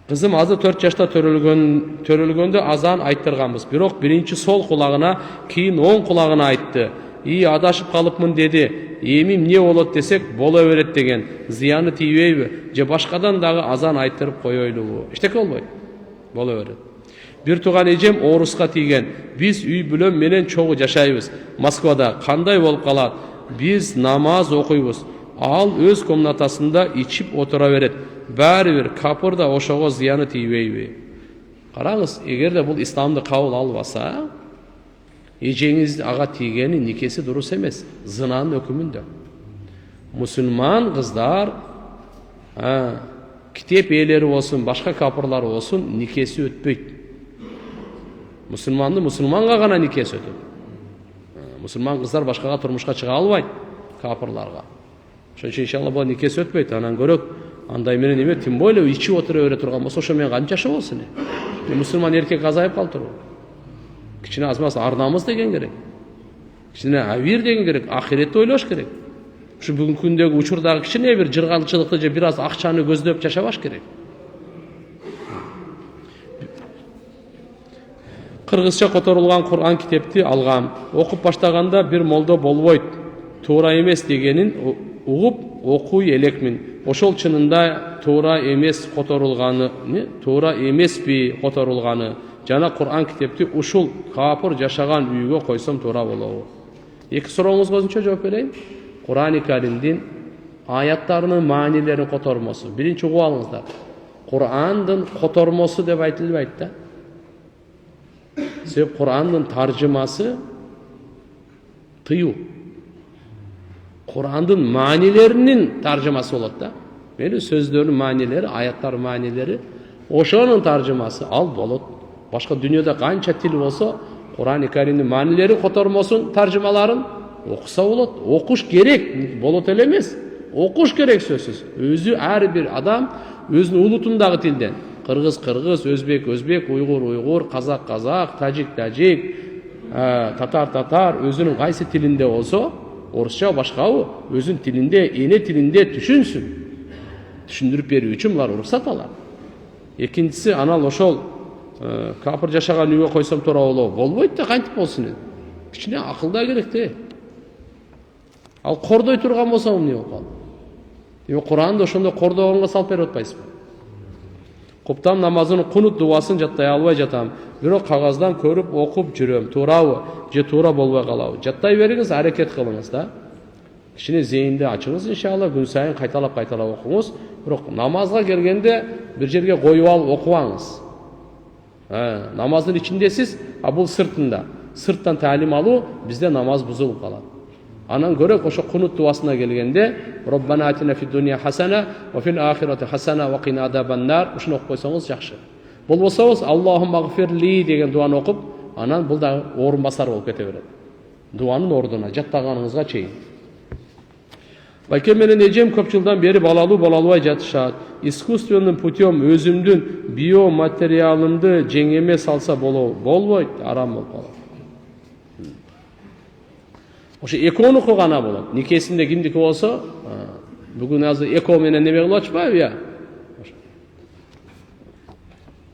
Кызым азыр 4 жашта төрөлгөндө азан айттырганбыз. Бирок биринчи сол кулагына, кийин оң кулагына айтты. Адашып калыпмын деди. Эми эмне болот десек, боло берет деген. Зыяны тийбейби? Же башкадан дагы азан айттырып коёйлубу? Эчтеке болбойт. Боло берет. Bir туган эжем ооруска тийген. Биз үй бүлөм менен чогуу жашайбыз. Москвада кандай болуп калат? Биз намаз окуйбуз. Ал өз комнатасында ичип отура берет. Баары бир капырда ошого зыяны тийбейби? Караңыз, эгерде бул исламды кабыл албаса, эжеңиз ага тийгени никеси дурус эмес, зынанын өкүмүндө. Мусулман кыздар Kitep ээлери болсун, башка капырлар болсун, никеси өтпөйт. Мусулманга гана никеси өтөт. Мусулман кыздар башкага турмушка чыга албайт, капырларга. Ошон үчүн иншалла бул никеси өтпөйт. Анан көрөк андай менен эме, тим более ичип отура бере турган болсо, ошо менен канча жашоо болсун. Мусулман эркек азайып калтыр. Кичине азмас ар-намыс деген керек. Кичине авир деген керек, ахиретти ойлош керек. Ушу бүгүнкү күндөгү учурдагы кичине бир жыргалчылыкты же бир аз акчаны көздөп жашабаш керек. Кыргызча которулган Кур'ан китепти алгам. Окуп баштаганда бир молдо болбойт, туура эмес дегенин угуп окуй элекмин. Ошол чынында туура эмес которулганы, туура эмеспи которулганы? Жана Кур'ан китепти ушул капыр жашаган үйгө койсом туура болобу? Эки сурооңузга өзүнчө жооп берейин. Кур'ан-ы Каримдин аяттарынын маанилерин котормосу. Биринчи угуп алыңыздар. Кур'андын котормосу деп айтылбайт да. Себеп Кур'андын таржымасы тыюу. Кур'андын маанилеринин таржымасы болот да. Мени сөздөрдүн маанилери, аяттардын маанилери, ошонун таржымасы ал болот. Башка дүйнөдө канча тил болсо, Кур'ан-ы Каримдин маанилери котормосун, таржымаларын окуса болот. Окуш керек, болот эле эмес. Окуш керек сөзсүз. Өзү ар бир адам өзүнүн улутундагы тилден, кыргыз кыргыз, өзбек өзбек, уйгур уйгур, казак казак, тажик тажик, татар татар, өзүнүн кайсы тилинде болсо, орусча башкабы, өзүнүн тилинде, эне тилинде түшүнсүн. Түшүндүрүп берүү үчүн булар уруксат алат. Экинчиси, анан ошол капыр жашаган үйгө койсом туура болобу? Болбойт да, кантип болсун? Кичине акылда керек да. Ал кордой турган болсо эмне болуп калды? Эми Куранды ошондой кордогонго салып берип атпайсызбы? Коптам намазын кунут дубасын жаттай албай жатам. Бирок кагаздан көрүп окуп жүрөм. Туурабы же туура болбой калабы? Жаттай бериңиз, аракет кылыңыз да. Кичине зейинди ачыңыз иншалла, күн сайын кайталап окуңуз. Бирок намазга келгенде бир жерге коюп алып окубаңыз. Намаздын ичиндесиз, а бул сыртында. Сырттан таалим алуу бизде намаз бузулуп калат. Анан көрөк ошо кунут дубасына келгенде Роббана атина фид дуния хасана ва фил ахирати хасана ва кина адабан-нар, ушуну окуп койсоңуз жакшы. Болбосо Аллахумма гфирли деген дуаны окуп, анан бул да орун басар болуп кете берет. Дуанын ордуна жаттаганыңызга чейин. Байке менен эжем көп жылдан бери балалуу боло албай жатышат. Искусственным путем өзүмдүн биоматериалымды жеңеме салса болобу? Болбойт, арам болуп калат. Ошо эконуку гана болот. Никесинде кимдики болсо, бүгүн азыр эко менен неме кылып атышпайбы?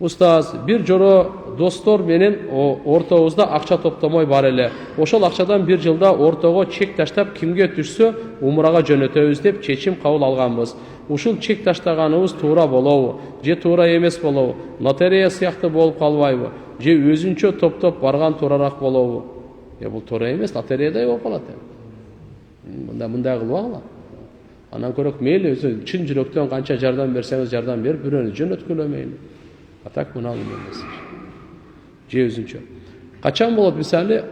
Устаз, бир жоро достор менен ортобузда акча топтомой бар эле. Ошол акчадан бир жылда ортого чек таштап, кимге түшсө умрага жөнөтөбүз деп чечим кабыл алганбыз. Ушул чек таштаганыбыз туура болобу же туура эмес болобу? Лотерея сыяктуу болуп калбайбы? Же өзүнчө топтоп барган туурарак болобу? Бул туура эмес, лотереядай болуп калат. Мындай кылбагыла. Анан көрөк мейли өзү чын жүрөктөн канча жардам берсеңиз жардам берип, бирөөнү жөнөткүлө мейли. Атак мына эмес. Же өзүнчө. Качан болот мисалы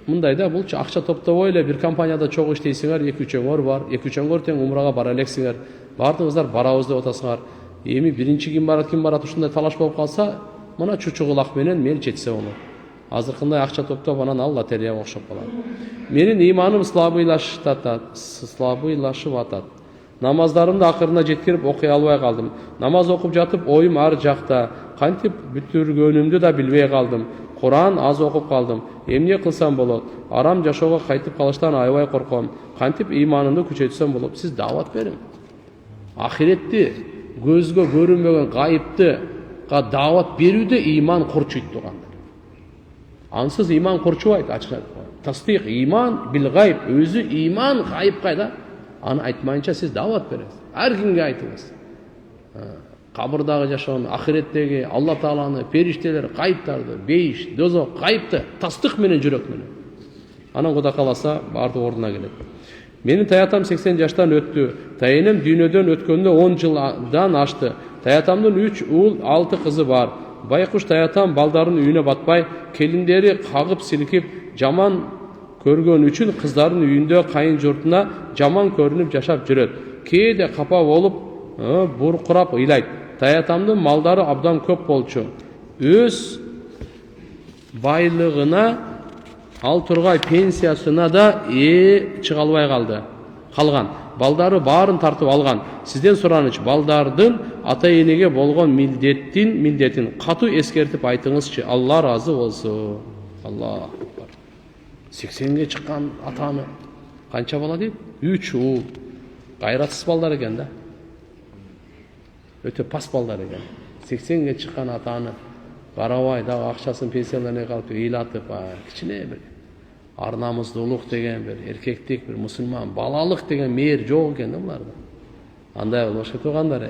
мындайда бул акча топтобой эле бир компанияда чогуу иштейсиңер, 2-3 бар, 2-3 тең умрага бара элексиңер. Бардыгыңыздар барабыз деп атасыңар. Эми биринчи ким барат ушундай талаш болуп калса, мына чучугулак менен мени жетсе болот. Азыркындай акча топтоп анан ал лотереяга окшоп калат. Менин иманым слабыйлашып атат. Намаздарымды акырына жеткирип окуй албай калдым. Намаз окуп жатып оюм ар жакта. Кантип бүтүргөнүмдү да билбей калдым. Куран аз окуп калдым. Эмне кылсам болот? Арам жашоого кайтып калыштан аябай корком. Кантип иманымды күчөйтсөм болот? Сиз даават бериң. Ахиретти, көзгө көрүнбөгөн гайыпты даават берүүдө иман корчуйт тургандар. Ансыз иман корчубайт, ачык. Тасдиq, иман бил гайб, өзү иман гайыпка да. Аны айтмайынча сиз даават бересиз. Ар кимге айтыңыз. Кабырдагы жашоонун, ахиреттеги Алла Тааланы, периштелер, гайыптарды, бейиш, дозок, гайыпты тасдиq менен жүрөк менен. Анан Кудай кааласа бардык ордуна келет. Менин таятам 80 жаштан өттү. Тайенем дүйнөдөн өткөндө 10 жылдан ашты. Таятамдын 3 уул, 6 кызы бар. Байкуш таятам балдарын үйүнө батпай, келиндери кагып силкип, жаман көргөн үчүн кыздардын үйүндө кайын журтуна жаман көрүнүп жашап жүрөт. Кээде капа болуп буркурап ыйлайт. Таятамдын малдары абдан көп болчу. Өз байлыгына ал тургай пенсиясына да чыга албай калган. Балдары баарын тартып алган. Сизден сураныч, балдардын ата энеге болгон милдетин катуу эскертип айтыңызчы. Алла разы болсун. Аллах акбар. 80ге чыккан атаны канча бала дейт? 3 уул. Гайратсыз балдар экен да. Өтө пас балдар экен. 80ге чыккан атаны карабай дагы акчасын пенсияларына калып ыйлатып, кичине бир арнамыздуулук деген бир эркектик, бир мусулман балалык деген мээр жок экен да буларда. Андай болбошко тургандар.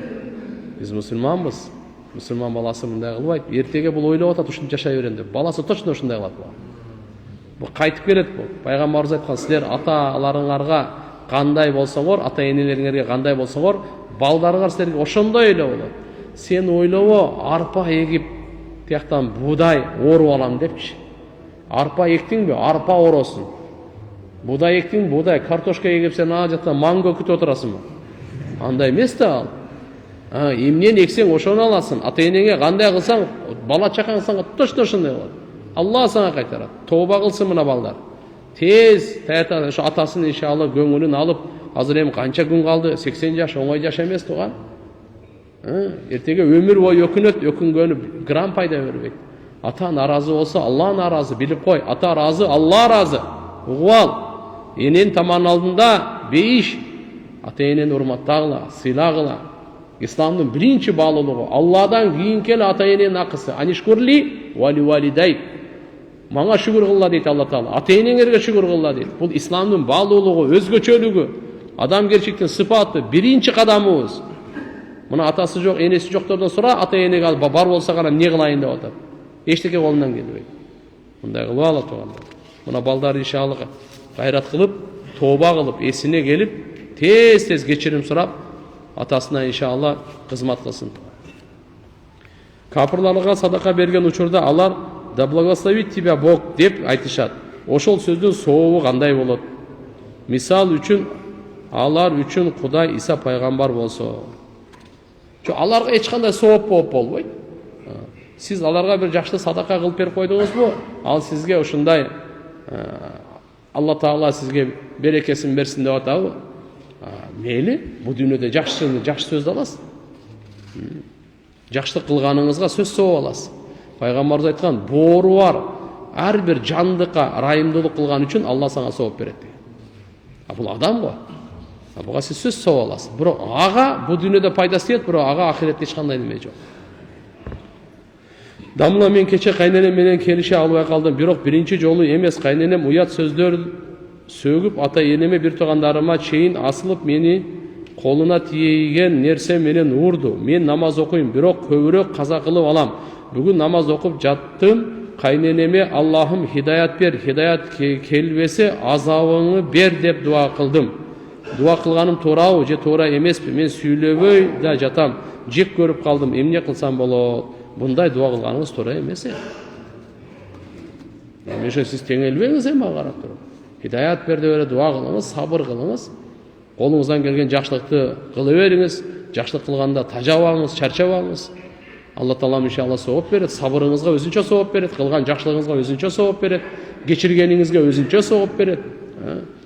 Биз мусулманбыз. Мусулман баласы мындай кылбайт. Эртеге бул ойлоп атат, ушинтип жашай берем деп. Баласы точно ушундай кылат бул. Бул кайтып келет бул. Пайгамбарыбыз айткан, силер ата-аларыңарга кандай болсоңор, ата-энелериңерге кандай болсоңор, балдарыңар силерге ошондой эле болот. Сен ойлобо, арпа эгип, тияктан буудай оруп алам депчи. Арпа эктиңби? Арпа оросун. Буудай эктиң, буудай, картошка эгип сен ана жактан манго күтүп отурасыңбы? Андай эмес да ал. Эмнени эксең ошону аласың. Ата-энеңе кандай кылсаң, бала чакаң сага точно ошондой болот. Алла сага кайтарат. Тооба кылсын мына балдар. Тез таятан ошо атасын иншалла көңүлүн алып, азыр эми канча күн калды? 80 жаш, оңой жаш эмес туган. Эртеге өмүр бою өкүнгөнү грамм пайда бербейт. Ата наразы болсо, Алла наразы, билип кой. Ата разы, Алла разы. Угуп ал. Эненин таманын алдында бейиш. Ата-энени урматтагыла, сыйлагыла. Исламдын биринчи баалуулугу Алладан кийинки эле ата-эненин акысы. Анишкурли вали валидай. Мага шүгүр кылла дейт Алла Таала. Ата-энеңерге шүгүр кылла дейт. Бул исламдын баалуулугу, өзгөчөлүгү, адамгерчиликтин сыпаты, биринчи кадамыбыз. Мына атасы жок, энеси жоктордон сура, ата-энеге ал бар болсо гана эмне кылайын деп атат. Эчтеке колунан келбейт. Мындай кылып ала тургандар. Мына балдар иншалла гайрат кылып, тооба кылып, эсине келип, тез кечирим сурап, атасына иншалла кызмат кылсын. Капырларга садака берген учурда алар да благословит тебя Бог деп айтышат. Ошол сөздүн сообу кандай болот? Мисал үчүн алар үчүн Кудай Иса пайгамбар болсо, аларга эч кандай сооп болбойт. Сиз аларга бир жакшы садака кылып берип койдуңузбу? Ал сизге ушундай Алла Таала сизге берекесин берсин деп атабы? Мейли, бу дүйнөдө жакшы сөз аласыз. Жакшылык кылганыңызга сөз сооп аласыз. Пайгамбарыбыз айткан, боору бар ар бир жандыкка ырайымдуулук кылган үчүн Алла сага сооп берет деген. Бул адам го. Буга сиз сөз сооп аласыз. Бирок ага бу дүйнөдө пайдасы тиет, бирок ага ахиретте эч кандай неме жок. Дамла, мен кече кайненем менен келише албай калдым. Бирок биринчи жолу эмес, кайненем уят сөздөр сөгүп ата-энеме бир туугандарыма чейин асылып мени колуна тийген нерсе менен урду. Мен намаз окуйм, бирок көбүрөөк каза кылып алам. Бүгүн намаз окуп жаттым. Кайненеме Аллахым хидаят бер, хидаят келбесе азабыңы бер деп дуа кылдым. Дуа кылганым туурабы же туура эмеспи? Мен сүйлөбөй да жатам. Жек көрүп калдым. Эмне кылсам болот? Bunday dua kılganınız toora emes. Emeşe siz tengелбеңиз эми ага карап туруп. Hidayat berdi öyle dua kılыңыз, sabır kılыңız. Kolunuzdan gelgen жақсылыкты кыла бериңиz. Жақсылык кылганда тажабаңыз, чарчабаңыз. Алла Таала иншалла сооп берет, сабырыңызга өзүнчө сооп берет, кылган жакшылыгыңызга өзүнчө сооп берет, кечиргениңизге өзүнчө сооп берет.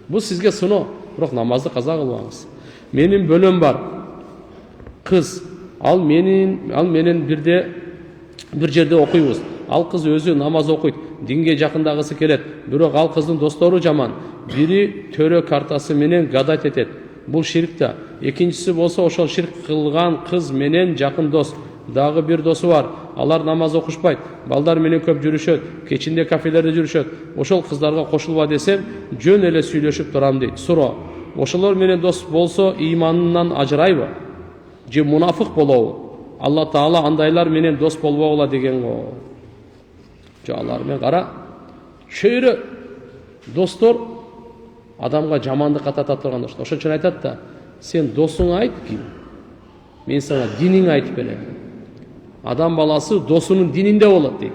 Бул сизге сыноо, бирок намазды каза кылбаңыз. Менин бөлөм бар. Кыз, ал менен bir жерде окуйбуз. Ал кыз өзү намаз окуйт, динге жакындагысы келет. Бирок ал кыздын достору жаман. Бири төрө картасы менен гадат этет. Бул ширк да. Экинчиси болсо ошол ширк кылган кыз менен жакын дос. Дагы бир досу бар. Алар намаз окушпайт. Балдар менен көп жүрүшөт. Кечинде кафелерде жүрүшөт. Ошол кыздарга кошулба десем, жөн эле сүйлөшүп турам дейт. Суроо. Ошолор менен дос болсо ыйманынан ажырайбы? Же мунафык болобу? Алла Таала андайлар менен дос болбогула деген го. Алар менен кара. Чөйрө достор адамга жамандык кататат турган достор. Ошон үчүн айтат да, сен досуңа айт ки, мен сага диниңи айтып берем. Адам баласы досунун дининде болот дейт.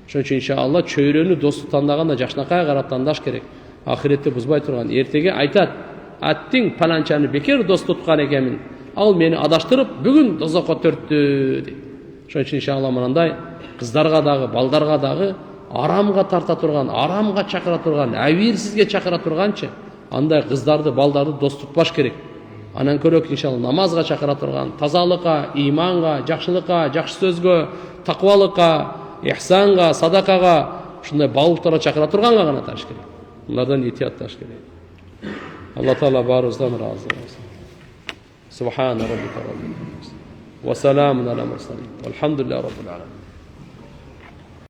Ошон үчүн иншалла чөйрөнү досту тандаганда жакшынакай карап тандаш керек. Ахиретте бузбай турган. Эртеге айтат, аттиң паланчаны бекер дос туткан экенмин. ал мени адаштырып бүгүн тозокко төрттү дейт. Ошон үчүн иншалла мындай кыздарга дагы, балдарга дагы арамга тарта турган, арамга чакыра турган, абийирсизге чакыра турганчы андай кыздарды, балдарды дос тутпаш керек. Анан көрөк иншалла намазга чакыра турган, тазалыкка, иманга, жакшылыкка, жакшы сөзгө, таквалыкка, ихсанга, садакага, ушундай баалуулуктарга чакыра турганга гана таш керек. Булардан этиятташ керек. Алла Таала баарыбыздан ыраазы болсун. Субхана раббика раббил иzzati ва саламун аля мурсалин. Вальхамдулиллахи раббил аламин.